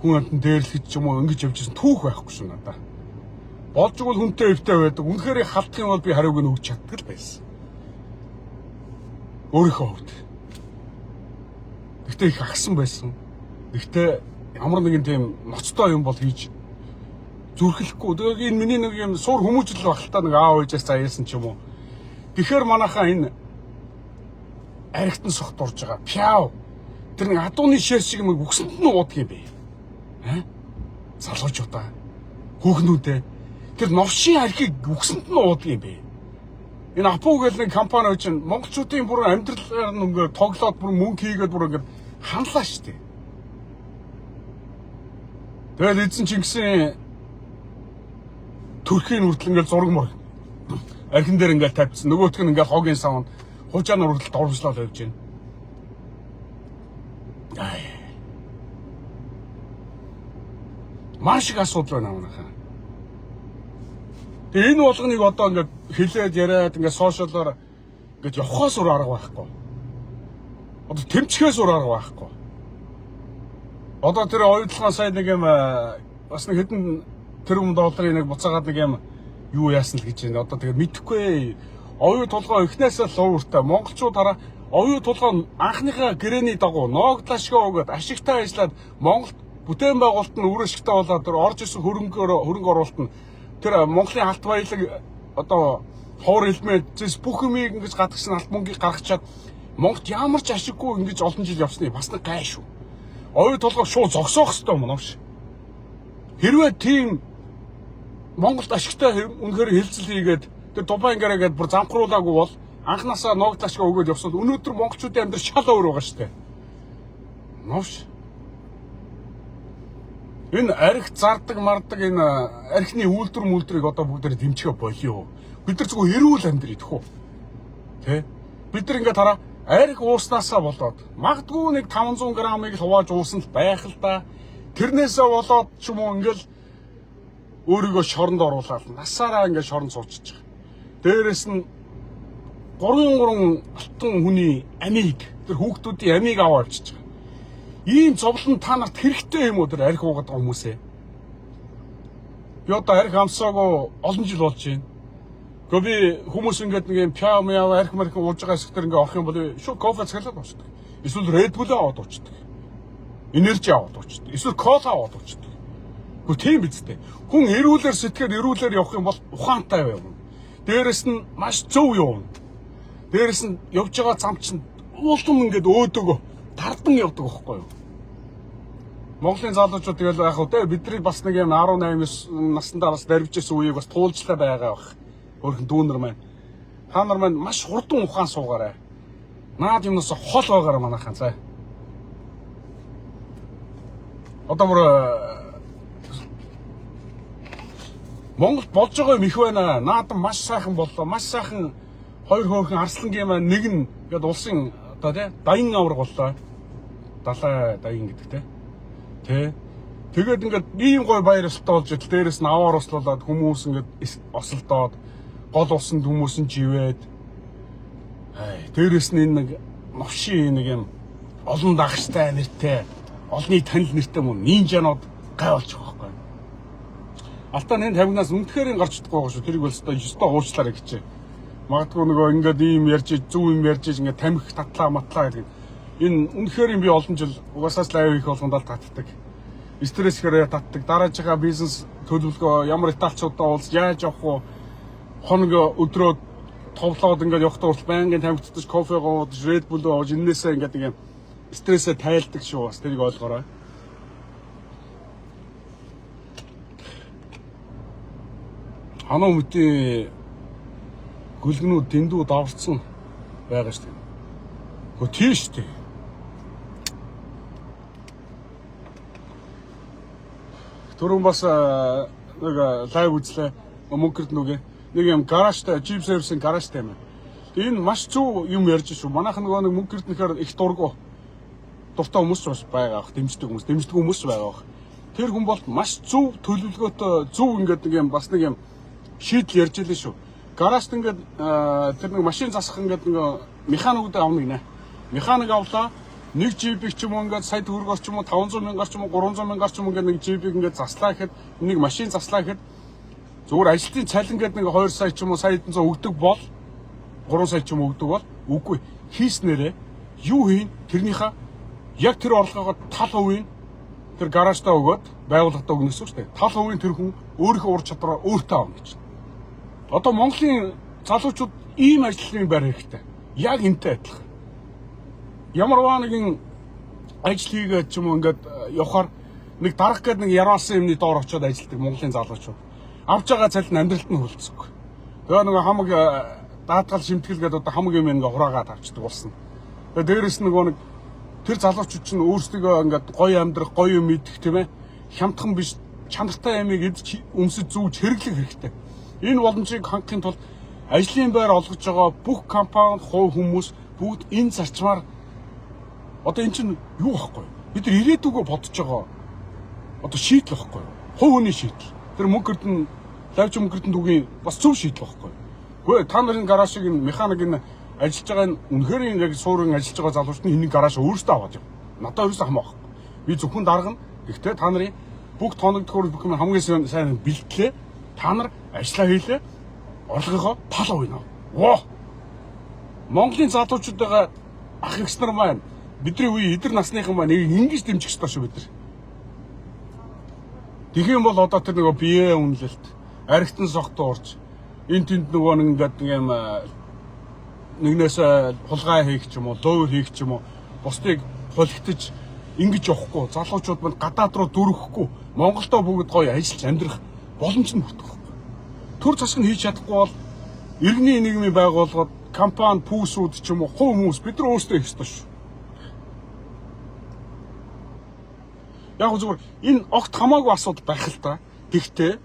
хүн амтан дээрлэх ч юм уу ингэж явж ирсэн түүх байхгүй шүү надаа. Болж игэл хүнтэй өвтэй байдаг. Үнэхээр халтах юм бол би хариуг нь өгч чаддаг л байсан. Өөрийнхөө хувьд. Гэхдээ их агсан байсан. Гэхдээ ямар нэгэн тийм ноцтой юм бол хийж зүрхлэхгүй. Тэгээ энэ миний нэг юм суур хүмүүжил багтаа нэг аав ээжээс заяасан ч юм уу. Тэгэхээр манайхаа энэ архитан сохтурж байгаа. Пяв. Тэр нэг адууны шээс шиг юм үгсэнд нь уудаг юм бэ. Залуучуудаа. Хүүхнүүдээ. Тэр новшийн архийг үгсэнд нь уудаг юм бэ. Энэ Апу гэх нэг компани чинь монголчуудын бүр амьдралаар нь ингээд тоглоод бүр мөнгө хийгээд бүр ингээд ханлаа штэ. Тэгэл эзэн Чингисийн Төрхийн хүртэл ингээд зураг мөр архин дээр ингээд тавьчихсан. Нөгөөх нь ингээд хогийн савнд хужааны хүртэл дурвслаад явж байна. Маш их асуудал байна манайхаа. Тэгээ энэ болгоныг одоо ингээд хэлээд яриад ингээд сошиалоор ингээд явахаас өөр арга байхгүй. Одоо тэмцэхээс өөр арга байхгүй. Одоо тэр оюутлахаа сайн нэг юм бас нэг хэдэн тэрбум долларын нэг буцаагаад нэг юм юу яасан л гэж байна. Одоо тэгээд мэдэхгүй. Оюу тулгой эхнээсээ л ууртай. Монголчууд хараа оюу тулгой анхныхаа гэрээний дагуу ноогдлашгаа өгөөд ашигтай ажиллаад Монголд бүтээн байгуулалт нь үр ашигтай болоод тэр орж ирсэн хөрөнгө оруулалт нь тэр Монголын алт баялаг одоо ховор хэлмээ зэс бүх юмыг ингэж гадагсан алт мөнгийг гаргачаад Монголд ямар ч ашиггүй ингэж олон жил явсныг бас нэг гай шүү. Оюу тулгой шууд зогсоох хэрэгтэй юм новш. Хэрвээ тийм Монголд ашигтай үнэхээр хэлцэл хийгээд тэр Дубай ингээд бүр замхруулаагүй бол анханасаа ноогдлашгаа өгөөд явсан. Өнөөдөр монголчуудын амьдрал шал өөр байгаа шүү дээ. Новш. Энэ арх зардаг мардаг энэ архины үйлдвэрийг одоо бүгдээр дэмжихэ болио. Бид нар зөвхөн эрүүл амьдрий тэхүү. Тэ? Бид нар ингээд хараа арх ууснасаа болоод магадгүй нэг 500 грамыг л хувааж уусан л байх л да. Тэрнээсээ болоод ч юм уу ингээл өөрийгөө шоронд оруулаад насаараа ингээд шоронд суучиж байгаа. Дээрээс нь 3 алтан хүний амийг тэр хүүхдүүдийн амийг аваа авчиж байгаа. Ийм зовлон та нарт хэрэгтэй юм уу тэр арх уугаад байгаа хүмүүсээ? Би одоо арх амсаагүй олон жил болж байна. Гэхдээ би хүмүүс ингээд нэг юм пяа мяа арх марх ууж байгаа хэсгээр ингээд орох юм бол шууд кофе цахилаад уучдаг. Эсвэл Red Bull аваад уучдаг. Энержи аваад уучдаг. Эсвэл кола аваад уучдаг. Гэхдээ тийм биз дээ. Хүн эрүүлэр сэтгэхээр эрүүлэр явах юм бол ухаантай явна. Дээрэс нь маш зөв явна. Дээрэс нь явж байгаа зам чинь уулын ингээд өөдөгөө тардан явдаг байхгүй юу? Монголын залуучууд тэгэл яг хөө бидний бас нэг юм 18 наснда бас дарвж ирсэн үеийг бас туулжлаа байгаа бах. Өөрхөн дүүнер маань. Та нар маань маш хурдан ухаан суугаарай. Наад юмнаас хол байгаарай манайхан заа. Одоо бүр Монгол болж байгаа юм их байна. Наад маш сайхан боллоо. Маш сайхан хоёр хөөхөн арслангийн маань нэг нь гээд улсын одоо тий даян авраг боллоо. Далай даян гэдэг тий. Тэ. Тэгээд ингээд ийм гой баяр ёстой болж ил дээрээс нь аваар услуулад хүмүүс ингээд осолдоод гол усанд хүмүүс нь живээд дээрээс нь энэ нэг новшийн нэг юм олон дагчтай нэртэй олны танил нэртэй мөн нинжанууд гай болчих واخхой. Алтаа нэг 50-наас үнэхээр гарч чадахгүй байгаа шүү. Тэрийг болстой ёстой уучлаарай гэж. Магадгүй нөгөө ингээд ийм ярьж зөв юм ярьж ингээд тамхи татлаа матлаа гэдэг. Энэ үнэхээр юм би олон жил угаасаа л аяа их болгондоо татдаг. Стресс хэрэг татдаг. Дараачихаа бизнес төлөвлөгөө ямар италчуудаа уулз яаж явах вэ? Хоног өдрөө товлоод ингээд явахдаа урт байнгын тамхитаж кофе гоож, Red Bull ууж энээсээ ингээд нэг юм стрессээ тайлдаг шүү. Бас тэрийг ойлгоорой. Ханаа мэдээ гүлгнүүд дэндүү даварцсан байгаа шүү дээ. Гэхдээ тийм шүү дээ. Түрүүн бас нэг лайв үзлээ. Мөнгөрд нүгэ нэг юм гаражтай, Jeep Service-ийн гаражтай юм. Энэ маш зөв юм ярьж шүү. Манайх нөгөө нэг мөнгөрд нэхэр их дургу. Дуртай хүмүүс бас байгаа. Дэмждэг хүмүүс байгаа. Тэр хүн бол маш зөв төлөвлөгөөтэй зөв ингээд нэг юм бас нэг юм шийдэл ярьж илээ шүү. Гаражт ингээд тэр нэг машин засах ингээд нэг механикудаа авна гинэ. Механик авлаа. Нэг джипийг ч юм уу ингээд сая төгрөгөөр ч юм уу 500 мянгаар ч юм уу 300 мянгаар ч юм уу ингээд нэг джипийг ингээд заслаа гэхэд нэг машин заслаа гэхэд зүгээр ажилтны цалин гэдэг нэг 2 сая ч юм уу сая хэдэн зуун өгдөг бол 3 сая ч юм уу өгдөг бол үгүй хийснээрээ юу хийн тэрнийхээ яг тэр орлогоогоо тал хувийн тэр гаражтаа өгөөд байгууллагатаа өгнө гэсэн үг шүү дээ. Тал хувийн тэр хүн өөрийнхөө ур чадвараа өөртөө авна гэж. Одоо Монголын залуучууд ийм ажлын байр хэрэгтэй. Яг энтэй адилхан. Ямарваа нэгэн ажил хийгээд ч юм уу ингээд явахаар нэг дарах гээд нэг яраасан юмны доор очиод ажилладаг Монголын залуучууд. Авж байгаа цалин амьдралд нь хөлцөхгүй. Тэгээ нэг хамаг даатгал шимтгэл гэдэг одоо хамаг юм ингээ хураагаад авчдаг болсон. Тэгээ дээрэс нөгөө нэг тэр залуучууд чинь өөрсдөө ингээд гоё амьдрах, гоё юм идэх тийм ээ. Хямдхан биш, чанартай ямиг идэж өмсөж зүүж хэрэглэх хэрэгтэй. Энэ боломжийг хангахын тулд ажлын байр олгож байгаа бүх компани, хувь хүмүүс бүгд энэ зарчмаар одоо эн чинь юу байхгүй. Бид нар ирээдүгөө бодож байгаа. Одоо шийдэл байхгүй. Хувь хүний шийдэл. Тэр мөнгөрд нь лавч мөнгөрд нь түгийн бас зөв шийдэл байхгүй. Гэхдээ та нарын гаражыг энэ механик энэ ажиллаж байгаа нь үнэхээр яг суурин ажиллаж байгаа залуучууд нь энэ гараж өөрсдөө аваад яв. Надад ерөөсөө хамаахгүй. Би зөвхөн даргана. Гэхдээ та нарын бүх тоног төхөөрөл бүх юм хамгийн сайн бэлтлээ. Та нар ажиллаа хийлээ. Орлогынхоо тал хувийг ав. Воо. Монголын залуучуудаа ах эгч нар маань бидний үе эдэр насныхан маань ингэж дэмжих ёстой шүү бид нар. Тэгэх юм бол одоо тэр нөгөө бие үнэлэлт, архитан согт уурч, энэ тэнд нөгөө нэг ингээд нэг юм нэгнээс хулгай хийх ч юм уу, луур хийх ч юм уу, бусдыг хулигтаж ингэж явахгүй, залуучууд маань гадаад руу дөрөхгүй, Монголдо бүгд гоё ажиллаж амьдрах боломж нь бүртгэхгүй. Төр засаг нь хийж чадахгүй бол иргэний нийгмийн байгууллагууд, компани, пүүсүүд ч юм уу, хувь хүмүүс бид нар өөрсдөө хийх ёстой шүү. Яг зүгээр энэ огт хамаагүй асуудал байх л та. Гэхдээ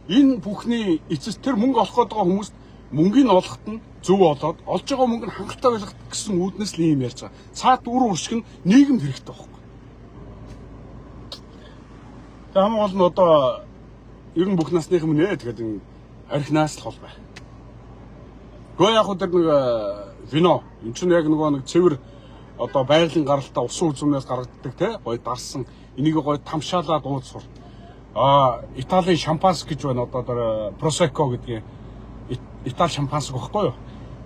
энэ бүхний эцэс тэр мөнгө олох гээд байгаа хүмүүст мөнгөний олоход нь зөв болоод олж байгаа мөнгө нь хангалттай байх гэсэн үүднээс л юм ярьж байгаа. Цаад үр уршиг нь нийгэмд хэрэгтэй байхгүй. Тэгээ хамгийн гол нь одоо ер нь бүх насныхан минь тэгээд архинаас л хол бай. Гөө яг тэр нэг вино энэ чинь яг нэг цэвэр одоо байгалийн гаралтай усан үзмнээс гаргадаг те гоё дарсан энийг гоё тамшаалаад ууцвар. Италийн шампанс гэж байна одоо тэр просекко гэдэг Итали шампанс гэхгүй юу?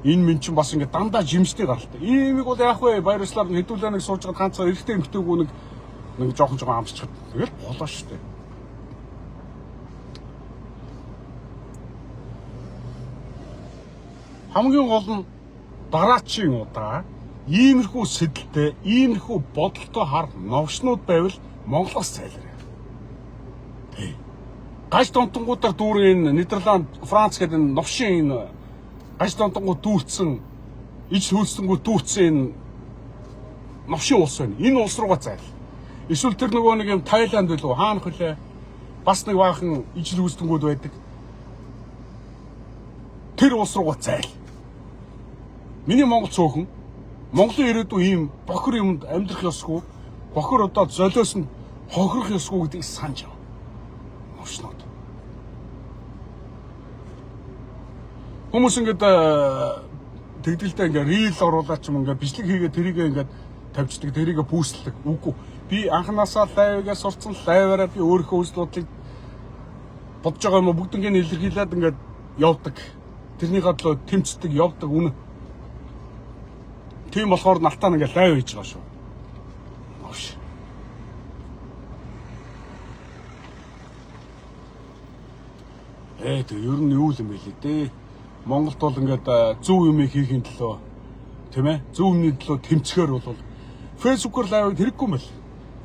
Энэ минь чинь бас ингэ дандаа жимстэй гаралтай. Иймийг бол яах вэ? Баярлалаар хэдүүлээ нэг сууж байгаа ганцаар эрэгтэй эмэгтэйгүү нэг жоохон амсчихад тэгэл болоо шүү дээ. Хамгийн гол нь дараачийн удаа иймэрхүү сэдэлтэй, иймэрхүү бодолтой хар новшнууд байвал Монголоос зайлаарай. Тий. Гаж донтонгуудаар дүүрэн Нидерланд, Франц гэдэг новшин энэ гаж донтонгууд дүүрсэн, ижил хөлсөнгүүд дүүрсэн энэ новшин улс байна. Энэ улс руугаа зайл. Эсвэл тэр нөгөө нэг юм Тайланд билүү хаана хөлөө бас нэг баахан ижил хөлсөнгүүд байдаг. Тэр улс руугаа зайл. Миний Монгол цөөхөн Монголын ирээдүй ийм бохир юмд амьдрах ёсгүй. Бохир одоо золиос нь хохирох ёсгүй гэдгийг санаж ав. Новшнууд. Хүмүүс ингээд тэгдэлтэй ингээд рил оруулаад ч юм ингээд бичлэг хийгээд тэрийг ингээд тавьчихдаг, тэрийг бүүсэлдэг. Үгүй. Би анханасаа лайвгаа сурцсан, лайваараа би өөрийнхөө үзэл бодлыг бодож байгаа юм бүгднийг илэрхийлээд ингээд явдаг. Тэрнийхээ төлөө тэмцдэг, явдаг үнэ. Тийм болохоор налтаа ингээд лайв хийж байгаа шүү. Новш. Тэг ер нь юу юм бэ лээ дээ. Монголд бол ингээд зөв юм хийхин төлөө тийм ээ зөв юмны төлөө тэмцэхээр бол фэйсбүүкээр лайв хэрэггүй юм байна.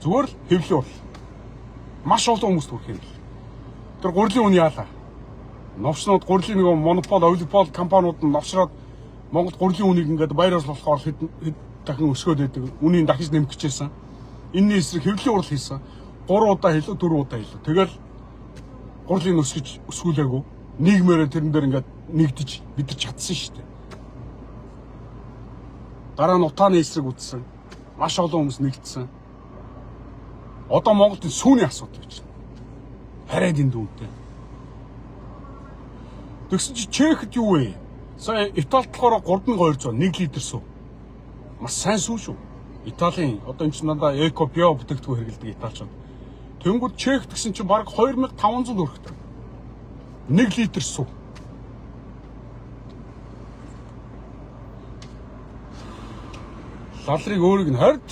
Зүгээр л хэвлээ бол. Маш олон хүмүүст хүрэх юм. Тэр гурилын үн яалаа. Новшнууд гурилын нэг монопол, олигопол компаниуд нь новшроод Монгол гурилын үнийг ингээд байраас болохоор хэд дахин өсгөөд байдаг. Үнийг дахиж нэмэх гэжсэн. Энэний эсрэг хэвлэлийн урал хийсэн. 3 удаа хэлээ, 4 удаа хэлээ. Тэгэл гурилыг өсгөж өсгүүлээгүй. Нийгмээрээ тэрэн дээр ингээд нэгдэж бид нар чадсан шүү дээ. Дараа нь утааны эсрэг үтсэн. Маш олон хүмүүс нэгдсэн. Одоо Монголд сүүний асуудал гэж байна. Хараад энэ дүүнтэй. Тэгсэн чи Чехэд юу вэ? Сая Италид болохоор 3200 1 литр сүү. Маш сайн сүү шүү. Италийн одоо энэ чинь надаа эко био бүтээгдэхүүн хэрэглэдэг италичууд. Тэнгүүд Чех гэсэн чинь бараг 2500 төгрөгтэй. 1 литр сүү. Лалрыг өөрийг нь хард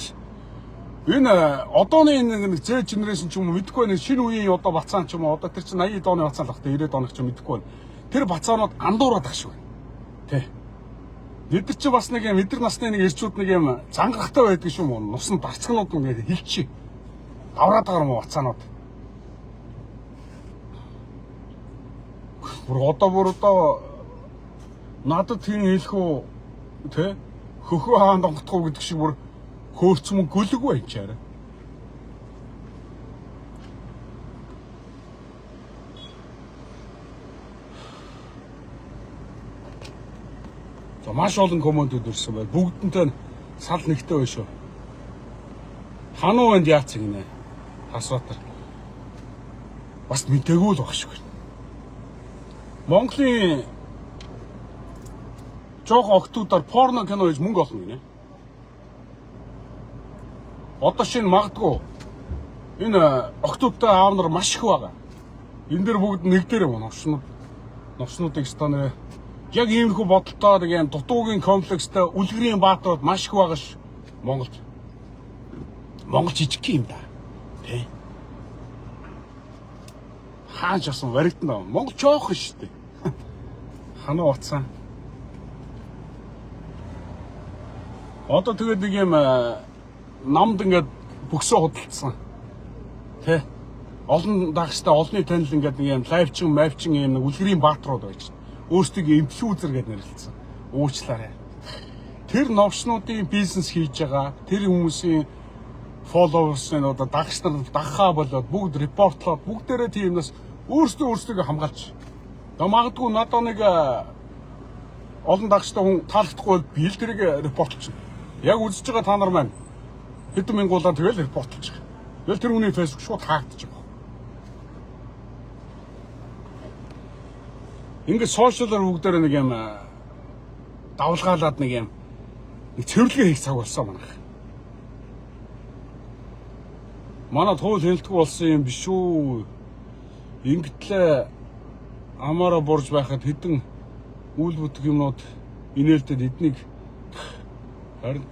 энэ одооны энэ Z generation ч юм уу мэдэхгүй байна. Шинэ үеийн одоо бацаан ч юм уу одоо тэр чинь 80 оны бацаан л багтаа 90 оны ч мэдэхгүй байна. Тэр бацаанууд андуураад ах шиг байна. Тэ. Бид нар чи бас нэг юм эдэр насны нэг ирчүүд нэг юм зангахтай байдаг шүү мөн. Нусны дарцгнууд ингээд хилчи. Давраад байгаа юм уу бацаанууд. Бүр одоо надад тийм хэлэх үү тэ хөхөө хаан донготхоо гэдэг шиг бүр хөөрцмөн гөлөг бай чаарай. За маш олон комментүүд ирсэн бай. Бүгдэнтэй сал нэгтэй байшоо. Хануу энд яац гинэ. Хасватар. Бас мэдээгүй л багш шүү. Монголын жоох октодоор порно кино хийж мөнгө олно гинэ. Одоо шинэ магадгүй энэ октодтой аав нар маш их байгаа. Энэ дэр бүгд нэг дээр юм новшнуудыг станаа яг иймэрхүү бодолтой нэг юм дутуугийн комплекстэй үлгэрийн баатууд маш их байгаа ш Монголд. Монгол жижиг юм да. Тэ. Хааж асан варигдана. Монгол жоох шүү дээ. Ханаа утсан. Одоо тэгээд нэг юм намд ингээд бөксөө худалдсан. Тэ. Олон дагчтай олонний танил ингээд нэг юм лайвчин, майвчин юм нэг үлгэрийн баатрууд байж. Өөрсдөө инфлюенсер гэж нэрлэлсэн. Уучлаарай. Тэр новшнуудын бизнес хийж байгаа, тэр хүмүүсийн фолловерс нь одоо дагч нар дагхаа болоод бүгд репортлоод бүгдээрээ тиймнээс өөрсдөө хамгаалж. Магадгүй надад нэг олон дагчтай хүн таалагдахгүй би л тэрийг репортлж байна. Яг үзэж байгаа та нар маань хэдэн мянгуулаар тэгэл репортлж байгаа. Тэгэл тэр хүний фэйсбүүк шууд хаагдаж байгаа. Ингээд сошиалар бүгдээр нэг юм давлгаалаад нэг юм цэвэрлэгээ хийх цаг болсон манайх. Манай туул хэлтгүү болсон юм биш үү? Ингэтлээ амаараа борж байхад хэдэн үйл бүтэх юмнууд инээлтэд эднийг харин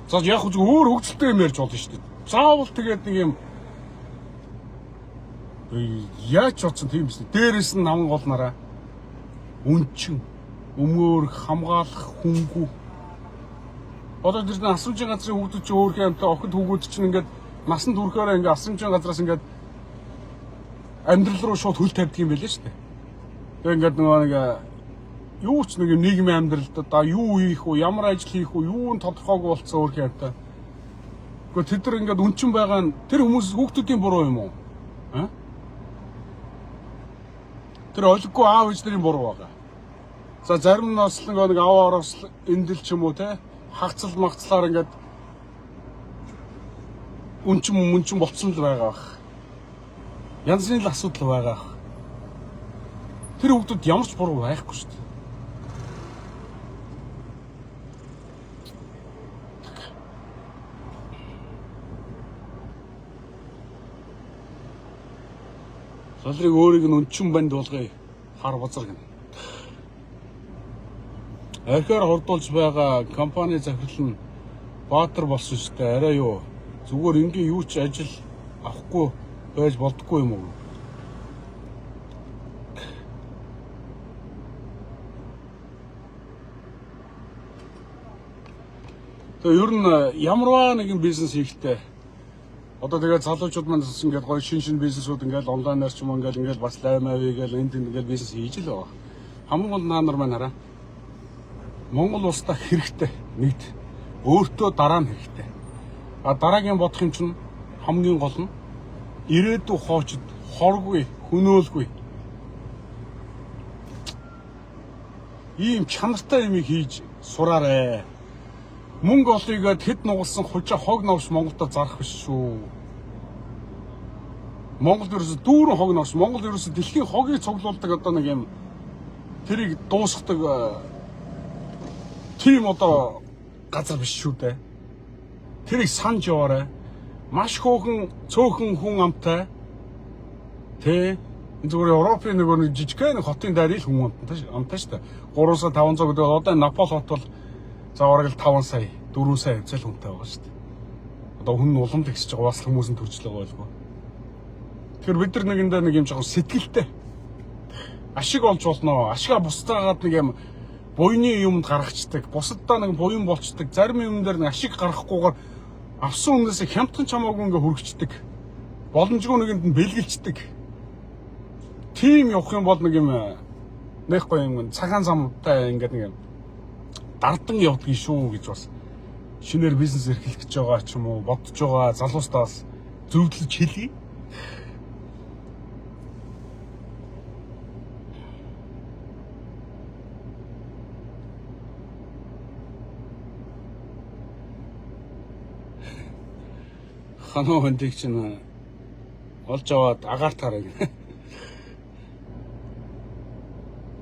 за яг зөв өөр хөгжилтэй юм ярьж болно шүү дээ. Заавал тэгээд нэг юм яаж ч тийм биш. Дээрээс нь наман голнараа үнчин, өмөөр хамгаалах хүнгүй Одоо тэр асрамжийн газрын хүүхдүүд чинь өөр хэмтэй охид хүүхдүүд чинь ингээд насанд хүрэхээр ингээд асрамжийн газраас ингээд амьдрал руу шууд хөл тавьдаг юм байлээ шүү дээ. Тэгээ ингээд нөгөө нэг юу ч нэг нийгмийн амьдралд одоо юу хийх вэ, ямар ажил хийх вэ, юу нь тодорхойгүй болцсон өөр хэмтэй. Гэхдээ тэд нар ингээд үнчин байгаа нь тэр хүмүүс хүүхдүүдийн буруу юм уу? Аа? Тэр олиггүй аав ээжнэрийн буруу байгаа. За зарим нь бас нэг аваараас эндэл ч юм уу те хагцал магцлаар ингээд үнчин болцсон л байгаа бах. Янз бүрийн асуудал байгаа бах. Тэр хүүхдүүд ямар ч буруу байхгүй шүү дээ. Солрыг өөрийг нь үнчин банд болгоё. Хар бузар гэнэ. Архиар хордуулж байгаа компани захирал нь баатар болсон шүү дээ. Арай юу. Зүгээр ингийн юу ч ажил авахгүй байж болдоггүй юм уу? Тэгээ ер нь ямарваа нэгэн бизнес хийхдээ одоо тэгээд залуучууд маань ингээд гоё шин бизнесүүд ингээд онлайнаар ч юм ингээд бас лаймав гээл энд ингээд бизнес хийж л байгаа. Хамгийн гол наанар маань хараа. Монгол улстай хэрэгтэй нэгд өөртөө дараа нь хэрэгтэй. А дараагийн бодох юм чинь хамгийн гол нь ирээдүйн хоочд хоргүй, хөнөөлгүй. Ийм чанартай юм хийж сураарэ. Мөнгө олъё гэд хэд нугалсан хужаа хог новш Монголд зарах биш шүү. Монгол ерөөсө дүүрэн хог новш, Монгол ерөөсө дэлхийн хогийг цуглуулдаг одоо нэг юм тэрийг дуусгадаг тийм одоо газар биш шүү дээ. Тэрийг санаж яваарай. Маш цөөхөн хүн амтай. Тэ зүгээр Европын нэг жижигхэн хотын дайрал хүн амтай шүү дээ. 300-500 гэдэг одоо Напол хот бол зааварыг л 5 сая, 4 сая хэмжээл хүнтэй байгаа шүү дээ. Одоо хүн уламд ихсэж байгаа бас хүмүүс нь төрчлөө байлгүй. Тэгэхээр бид нар нэгэндээ нэг юм жоохон сэтгэлтэй ашиг олж болно. Ашигаа бусдаагаад нэг юм буйны юмд гаргацдаг, бусаддаа нэг буян болцдог, зарим юм дээр нэг ашиг гаргахгүйгээр авсан хүнээс хямдхан чамаагүй ингээ хүргчдэг. Боломжгүй нэгэнд нь бэлгэлцдэг. Тим явах юм бол нэг юм нэхгүй юм цагаан замтай ингээ нэг юм дардан явдгийг шүү гэж бас шинээр бизнес эрхлэх гэж байгаа ч юм уу бодож байгаа залуустаас зөвлөж хэлье. Ханаа хөндийг чинь олж аваад агаар таарай.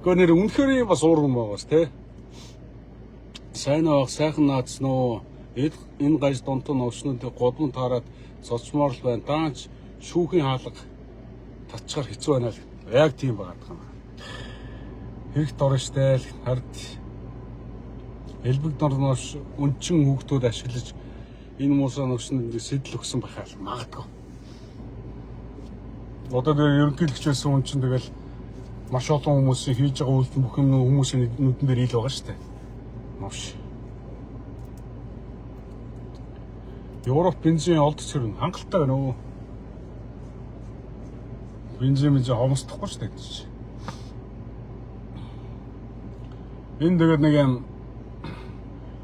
Гэхдээ нэр үнэхээр бас уурган байгаас те. Сайн авах сайхан наацсан уу? Энэ гаж донтон овчнуудыг годмон таарад цолчмоор л байна. Даанч шүүхийн хаалга татчгаар хэцүү байна л. Яг тийм байгаад байгаа юм. Хэрэгт орно штэ л хард элбэг дорноос үнчин хүүхдүүд ашиглаж энэ муусаа нөхсөнд сэтэл өгсөн байхаа магадгүй. Одоо тэр ерөнхийлөгч байсан хүн чинь тэгэл маш олон хүмүүсийн хийж байгаа үйлдэл бүх юм хүмүүсийн нүдэн дээр ил байгаа шүү дээ. Новш. Европ бензин олдч хэрэг хангалттай байна уу? Бензин хомсдохгүй шүү дээ. Энэ тэгээд нэг юм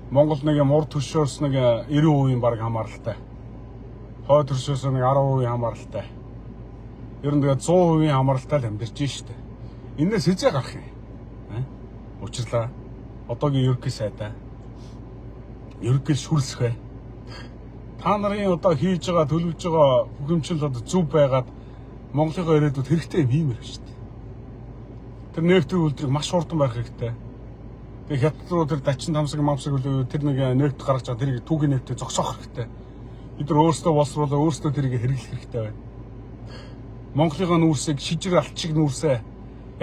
Монгол нэг юм урд төшөөс нэг 90% баг хамааралтай. Хойд төшөөс нэг 10% хамааралтай. Ер нь тэгээд 100% хамааралтай л амьдарч штэ. Энээс хэзээ гарах юм? Учирлаа. Одоогийн ерөнхий сайдаа. Ерөнхий шүрсэх. Та нарын одоо хийж байгаа төлөвлөж байгаа хөгжимчл одоо зөв байгаад Монголын ирээдүйд хэрэгтэй юм ийм шүү дээ. Тэр нефтийн үйлдвэрийг маш хурдан барих хэрэгтэй. Тэгээ хятад руу тэр дачин тамсаг мамсаг үлээ тэр нэг нефт гаргаж байгаа тэрийг түүхийн нефтээ зогсоох хэрэгтэй. Бид нар өөрсдөө боловсруулаад өөрсдөө тэрийг хэрэглэх хэрэгтэй байна. Монголын нүүрсийг шижир алтчиг нүүрсээ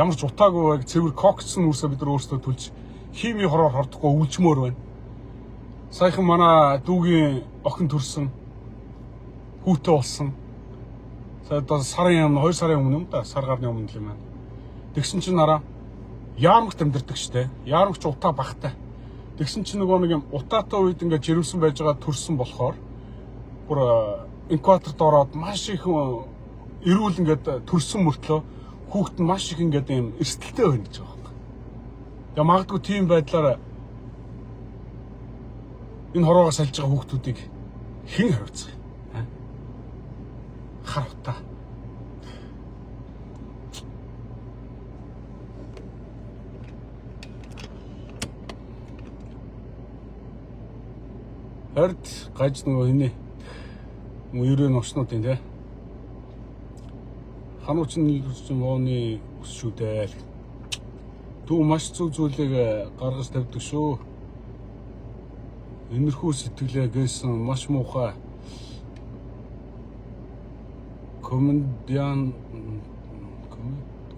ямар ч утаагүй байг цэвэр кокцсон нүүрсээ бид нар өөрсдөө төлж хими хороор хордохгүй үлжмөр байна. Саяхан манай дүүгийн охин төрсөн хүүтэй болсон. Одоо сарын өмнө 2 сарын өмнө юм да сар гарны өмнө л юм байна. Тэгсэн чинь нараа Яармагт амьдэрдэг штэ. Яармагч утаа багтай. Тэгсэн чинь нөгөө нэг юм утаатай үед ингээд жирэмсэн байж байгаа төрсөн болохоор бүр инкваторт ороод маш их эрүүл ингээд төрсөн мөртлөө хүүхэд нь маш их ингээд юм эрсдэлтэй байна гэж байгаа юм. Тэгээ магадгүй тийм байдлаар энэ хороогоо салж байгаа хүүхдүүдийг хэн хариуцах юм? Хар утаа. Хард гаж нөгөө хинэ мөрөө новчнуудын те ханууч нь mooны ус шүү дээ. Дүү маш зүг зүйлийг гаргаж тавьдаг шүү. Энэрхүү сэтгэлээ гэсэн маш муухай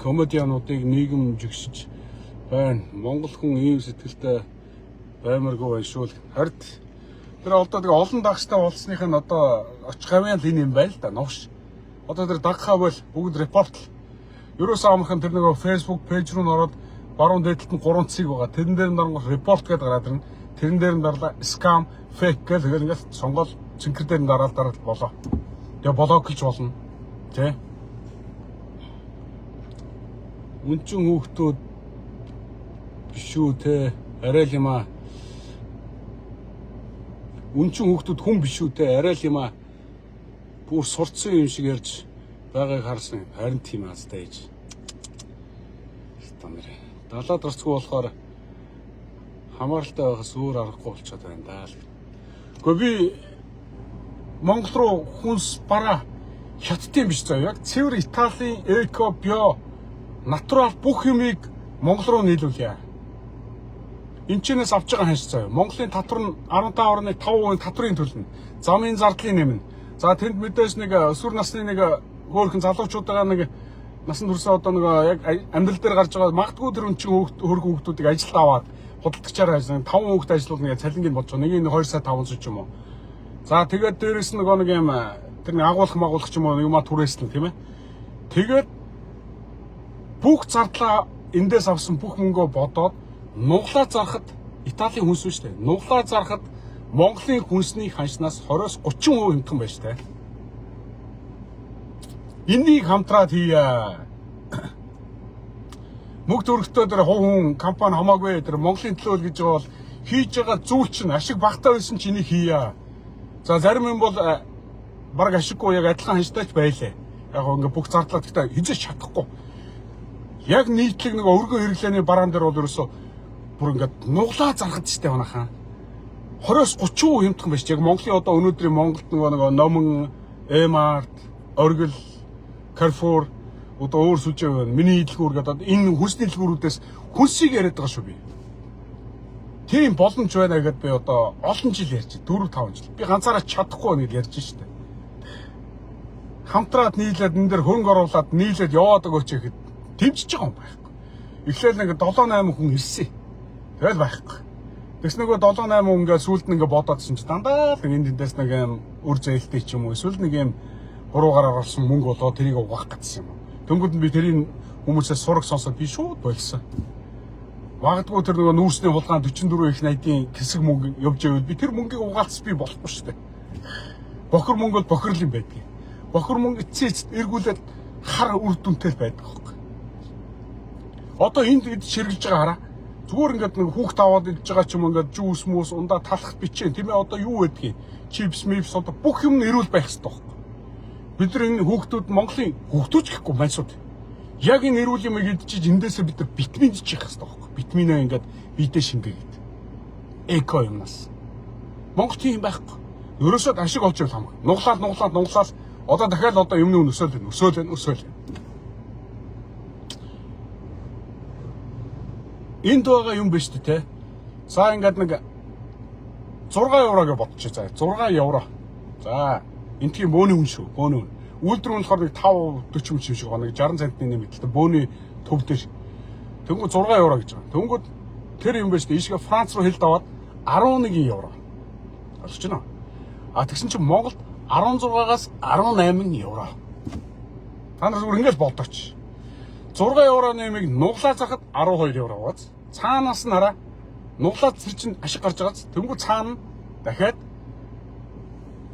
комедиануудыг нийгэм жигшиж байна. Монгол хүн ийм сэтгэлтэй баймаргүй байна шүү. Хард тэр одоо тэгээ олон дагчтай болсных нь одоо очих гавьяал энэ юм байл да новш. Одоо тэр дагхаа бол бүгд репорт. Ерөөсөө амархан тэр нөгөө Facebook пэйж руу ороод баруун дээдлэлт нь 3 цэг байгаа. Тэрэн дээр нь дарангуй репорт гэдэг гараад ирнэ. Тэрэн дээр нь дарлаа scam, fake гэх тэгэл ингээд сонгол цэнхэр дээр нь дараад болоо. Тэгээ блок гэж болно. Тэ? Үнчин хүүхдүүд биш үү те арай л юм аа. Үнчин хүүхдүүд хүн биш үү те арай л юм аа. Бүр сурцсан юм шиг ярьж байгааг харсан. Харин тийм аастай ээж. Стандарт. Далаад гарцгүй болохоор хамааралтай байхаас өөр аргагүй болчиход байна даа л. Гэхдээ би Монгол руу хүнс бараа хятадын биш заа. Яг цэвэр Италийн эко био натурал бүх юмыг Монгол руу нийлүүлье. Энчнээс авч байгаа ханш заа. Монголын татвар нь 15.5% татврын төлнө. Замын зардлын нэмнэ. За тэнд мэдээж нэг өсвөр насны нэг хөөрхөн залуучуудаа нэг насан туршаа одоо нэг яг амьдрал дээр гарч байгаа магадгүй тэр үнчин хөргөн хүүхдүүдийг ажилд аваад худалдагчаар ажиллана. 5 хүүхэд ажиллуулна гэж цалингийн болж байгаа. Нэг нь 2 сая 500 ч юм уу. За тэгээд дээрэс нөгөө нэг юм тэр нэг агуулах ч юм уу юма түрээслэн тийм ээ. Тэгээд бүх зардлаа эндээс авсан бүх мөнгөө бодоод нуглаа зархад Италийн хүнс биш үү? Нуглаа зархад Монголын хүнсний ханшнаас 20-30% хэмтэн байж таа. Энийг хамтраад хийя. Мөнгө төрөлтөө тэр хүн компани хамаагүй тэр Монголын төлөө гэж байгаа бол хийж байгаа зүйл чинь ашиг багтаа байсан чинь энийг хийя. За зарим юм бол баг ашиггүй яг адилхан ханшдаач байлаа. Яг ингээ бүх зардлаа гэхдээ хизээч чадахгүй. Яг нийтлэг нэг өргөн хэрэглээний бараан дээр бол ерөөсөө бүр ингээд нуглаа зархад штэ манайхаа. 20-30% хэмтхэн байж яг Монголын одоо өнөөдрийн Монголд нөгөө номон, Эмарт, Оргил, Carrefour одоо өөр сүлжээ байна. Миний хэлгүүр гэдэг энэ хүнсний хэлгүүрүүдээс хүнсийг яриад байгаа шүү би. Тийм боломж байна гэдээ би одоо олон жил ярьж 4-5 жил. Би ганцаараа чадахгүй нэг ярьж штэ. Хамтраад нийлээд энэ дэр хөрөнгө оруулаад нийлээд яваад өгөөч гэхэд тэмцэж байгаа юм байхгүй. Эхлээл нэг 7-8 хүн ирсэн. Тэгэл байхгүй. Тэс нөгөө 7-8 хүн ингээд сүлд нь ингээд бодоодсэн чи дандаа л энд дэндээс нэг юм үр зээлтэй ч юм уу эсвэл нэг юм хуруугаар орсон мөнгө болоо тэрийг угаах гэсэн юм. Тэнгүүд нь би тэрийг хүмүүсээс сурах сонсоод би шууд болсон. Магадгүй тэр нөгөө нүүрсний хулгаан 44 их 80-ийн хэсэг мөнгө явж байвал би тэр мөнгийг угаалцс би болохгүй шүү дээ. Бохор мөнгө бол бохирл юм байдаг. Бохор мөнгө эцээц эргүүлээд хар үр дүнтэй байдаг байхгүй. Одоо энд ширгэлж байгаа хараа. Зүгээр ингээд нэг хүүхд аваад идж байгаа ч юм ингээд жуус муус ундаа талах бичээ тийм ээ одоо юу байдгийг чипс мипс одоо бүх юм нэрүүл байх хэрэгтэй байхгүй. Бид нар энэ хүүхдүүд Монголын хүүхдүүч гэхгүй мансууд. Яг энэ нэрүүл юм идчихэж эндээсээ бид нар витамин идчих хэрэгтэй байхгүй. Витаминаа ингээд биедээ шингээгээд. Эко юмнаас. Монгол тийм байхгүй. Ерөөсөө ашиг олж ирэл хамаагүй. Нуглаад одоо дахиад одоо юмны үн өсөөл. Энд байгаа юм биш үү те. За ингээд нэг 6 евро гэж бодчих за. 6 евро. За энэ тийм бөөний үн шүү. Бөөний үн. Үйлдвэр нь болохоор нэг 5-40 юм шиг байна. 60 центний нэмэлттэй бөөний төв дээр. Тэнгүү 6 евро гэж байгаа. Тэнгүүд тэр юм биш үү? Ийшгээ Франц руу хэлд аваад 11 евро. Олж байна. А тэгсэн чинь Монголд 16-аас 18 евро. Та нар зүгээр ингэж бодооч. 6 евро нэмийг нуглаа зарахад 12 евро бац. Цаанаас нь хараа Нуглаад тэр чинь ашиг гарч байгааз тэнгуү цаана дахиад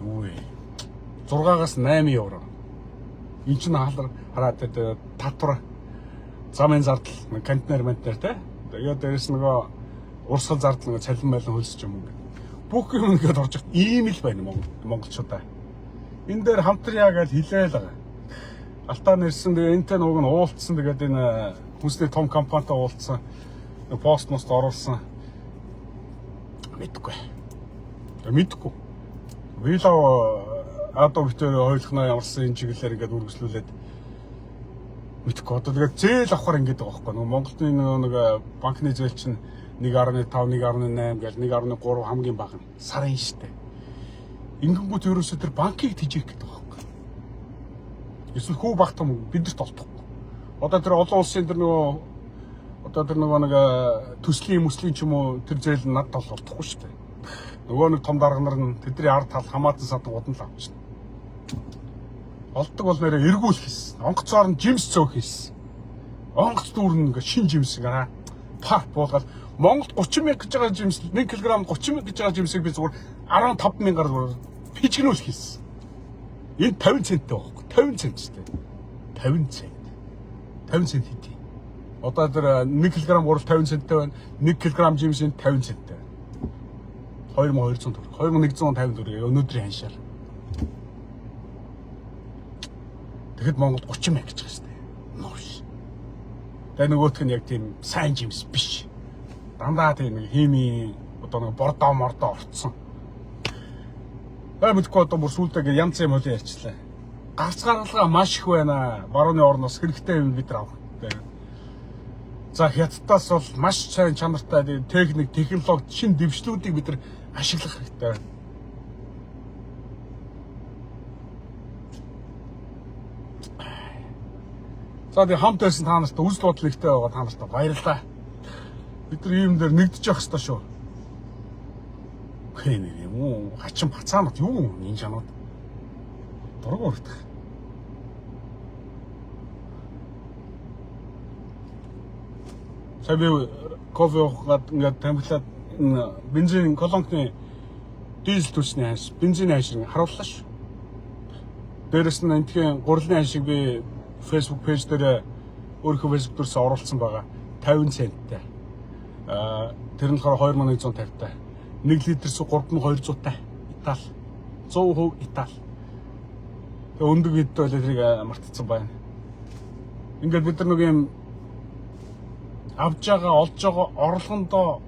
юу вэ? 6-аас 8 евро. Энд чинь хараад татвар замын зардал контейнер те. Тэгээд дээрэс нөгөө урсгал зардал нөгөө цалин байлан хөлсөж юм ингээд. Бүх юм ингээд орж ирт ийм л байна монголчуудаа. Энэ дээр хамтраа гэж хэлээл байгаа. Алтаа нэрсэн тэгээ энтэй нууг нь уулцсан тэгээд энэ хүнсний том компанитай уулцсан. Постмост оруулсан. Мэдгүй. Вилав одоо битээр ойлгоно ямарсан энэ чиглэлээр ингээд үргэлжлүүлээд мэдгүй. Одоо тэгээд зээл авахар ингээд байгаа байхгүй. Нөгөө Монголын нэг банкны зээл чинь 1.5, 1.8 гэж 1.3 хамгийн бага сарын штэ. Ингэнгүүт ерөөсөө тэр банкыг тижээх гэдэг байгаа байхгүй. Эсвэл хүү багт юм бидэрт олдохгүй. Одоо тэр олон улсын тэр нөгөө нэг төслийн мөслийн ч юм уу тэр зээл над тал олдохгүй штэ. Нөгөө нэг том дарга нар нь тэдний ард тал хамаатан садан удан л авчихна. Олддог бол нэрээ эргүүлэх хийсэн. Онгоцоор нь жимс цөөх хийсэн. Онгоц дүүрэн ингээ шин жимс гараа парк буулгаад Монголд 30 мянга гэж байгаа жимс 1 кг 30 мянга гэж байгаа жимсийг би зүгээр 15 мянгаар пичгнүүл хийсэн. Энэ 50 центтэй байхгүй 50 цент ч тийм 50 цент 50 цент хийдий. Одоо тэр 1 кг гурал 50 центтэй байна. 1 кг жимсийн 50 центтэй. 2200 төгрөг 2150 төгрөг өнөөдрийн ханшаар. Тэгэхэд Монголд 30 мянга гэж байгаа шүү дээ. Нууш. Тэгээ нөгөөх нь яг тийм сайн жимс биш. Дандаа тийм нэг хими одоо нэг бордоо мордоо орцсон. Мэдгүй одоо бүр сүултээ янз юм хөл ярьчлаа. Гарц гаргалгаа маш их байна. Барууны орноос хэрэгтэй юм бид нар авах. За хятадаас бол маш сайн чанартай техник, технологи, шин дэвшлүүдийг бид нар ашиглах хэрэгтэй. За тийм хамт байсан та нарт үзэл бодол ихтэй байгаа та нарт баярлалаа. Бид нар ийм дээр нэгдэж явах хэрэгтэй шүү. Хэ нэг юм уу? Хачин бацаанууд юу энэ жанууд? Дургу өртөх. Сая кофе уугаад ингээд тамхилаад бензин колонкны дизель төсний ханш, бензиний ханшийг харууллаа шүү. Дээрэс нь энтхийн гурилын ханшийг би Facebook пэйж дээр өөрийнхөө Facebook дээрс оруулсан байгаа 50 центтэй. Тэр нь болохоор 2150 таа. 1 литрээс 3200 таа. Итали 100% Итали. Тэгээ өндөг хэд бол тэрийг мартцсан байна. Ингээд бид нар нэг юм авж байгаа, олж байгаа орлогондоо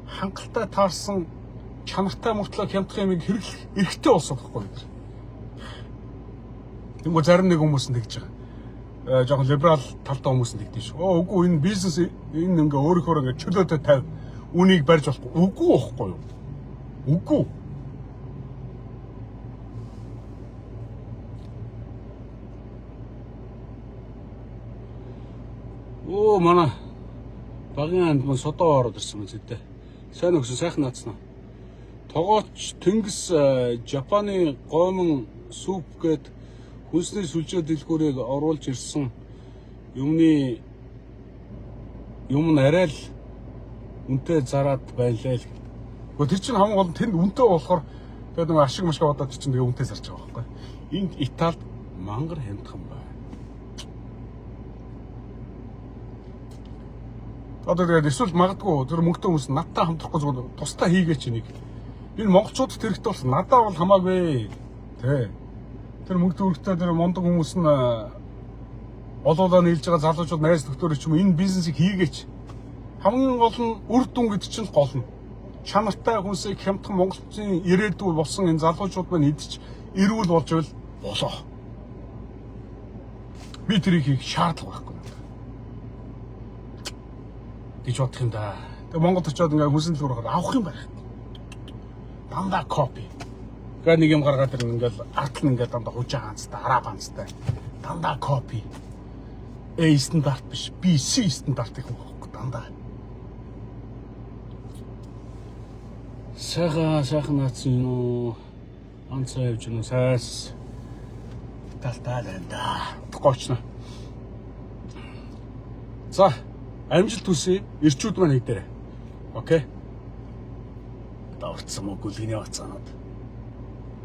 хангалттай таарсан чанартай мөртлөө хямдхан юмыг хэрэглэх эрхтэй болсон байхгүй бид. Тэнгүү зарим нэг хүмүүс нь тэгж байгаа. Жохон либерал талтай хүмүүс нь тэгдэж шүү. Үгүй энэ бизнес энэ ингээ өөрөөр ингээ чөлөөтэй тавь. Үнийг барьж болохгүй. Үгүй байхгүй юу? Үгүй. Манай багийн анд мөн содоо ороод ирсэн юм зүйтэй. Сайн өгсөн сайхан наацнаа. Тогооч Тэнгис Японы гомон суп гээд хүнсний сүлжээ дэлгүүрийг оруулж ирсэн юм нь арай л үнэтэй зараад байлаа л. Гэхдээ тэр чинь хамгийн гол нь тэнд үнэтэй болохоор тэгээд нэг ашиг машиг бодоод чинь тэгээ үнэтэй зарж байгаа байхгүй. Энд Италид мангар хямдхан байна. Одоо тэгээд эсвэл магадгүй тэр мөнгөтэй хүмүүс надтай хамтрахгүй зүгээр тусдаа хийгээч нэг. Энэ монголчуудад хэрэгтэй болсон надаа бол хамаагүй. Тэ. Тэр мөнгө төрөлтэй тэр мондог хүмүүс нь олоолаа нийлж байгаа залуучууд найз нөхдөөрөө ч юм энэ бизнесийг хийгээч. Хамгийн гол нь үр дүн гэдэг чинь гол нь. Чанартай хүнсийг хямдхан монголчуудын ирээдүй болсон энэ залуучууд маань идэж эрүүл болж байвал болоо. Би тэрийг хийх шаардлага байхгүй. гэж бодох юм да. Тэгээ Монголд очиод ингээ хүнсэн дэлгүүр авах юм байх. Дандаа копи. Гэ нэг юм гаргаад тэр ингээл арт нь ингээ дандаа хужаа ганцтай, араб ганцтай. Дандаа копи. A стандарт биш, B, C стандарт гэх юм байхгүй дандаа. Сайхан наац юм. Анцаа явж гэнэ сайс. Талтаа лэнда. Гочно. За амжилт хүсье. Ирчүүд маань хийдээрэй. Окей. орцсон мó гүлгэний бацаанууд.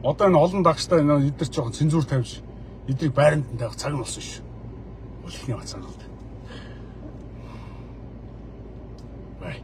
Одоо энэ олон дагчтай эдгээр жоохон цензур тавьж эдрийг байранд нь тавих цаг нь болсон шүү. Гүлгэний бацаанууд. Бай.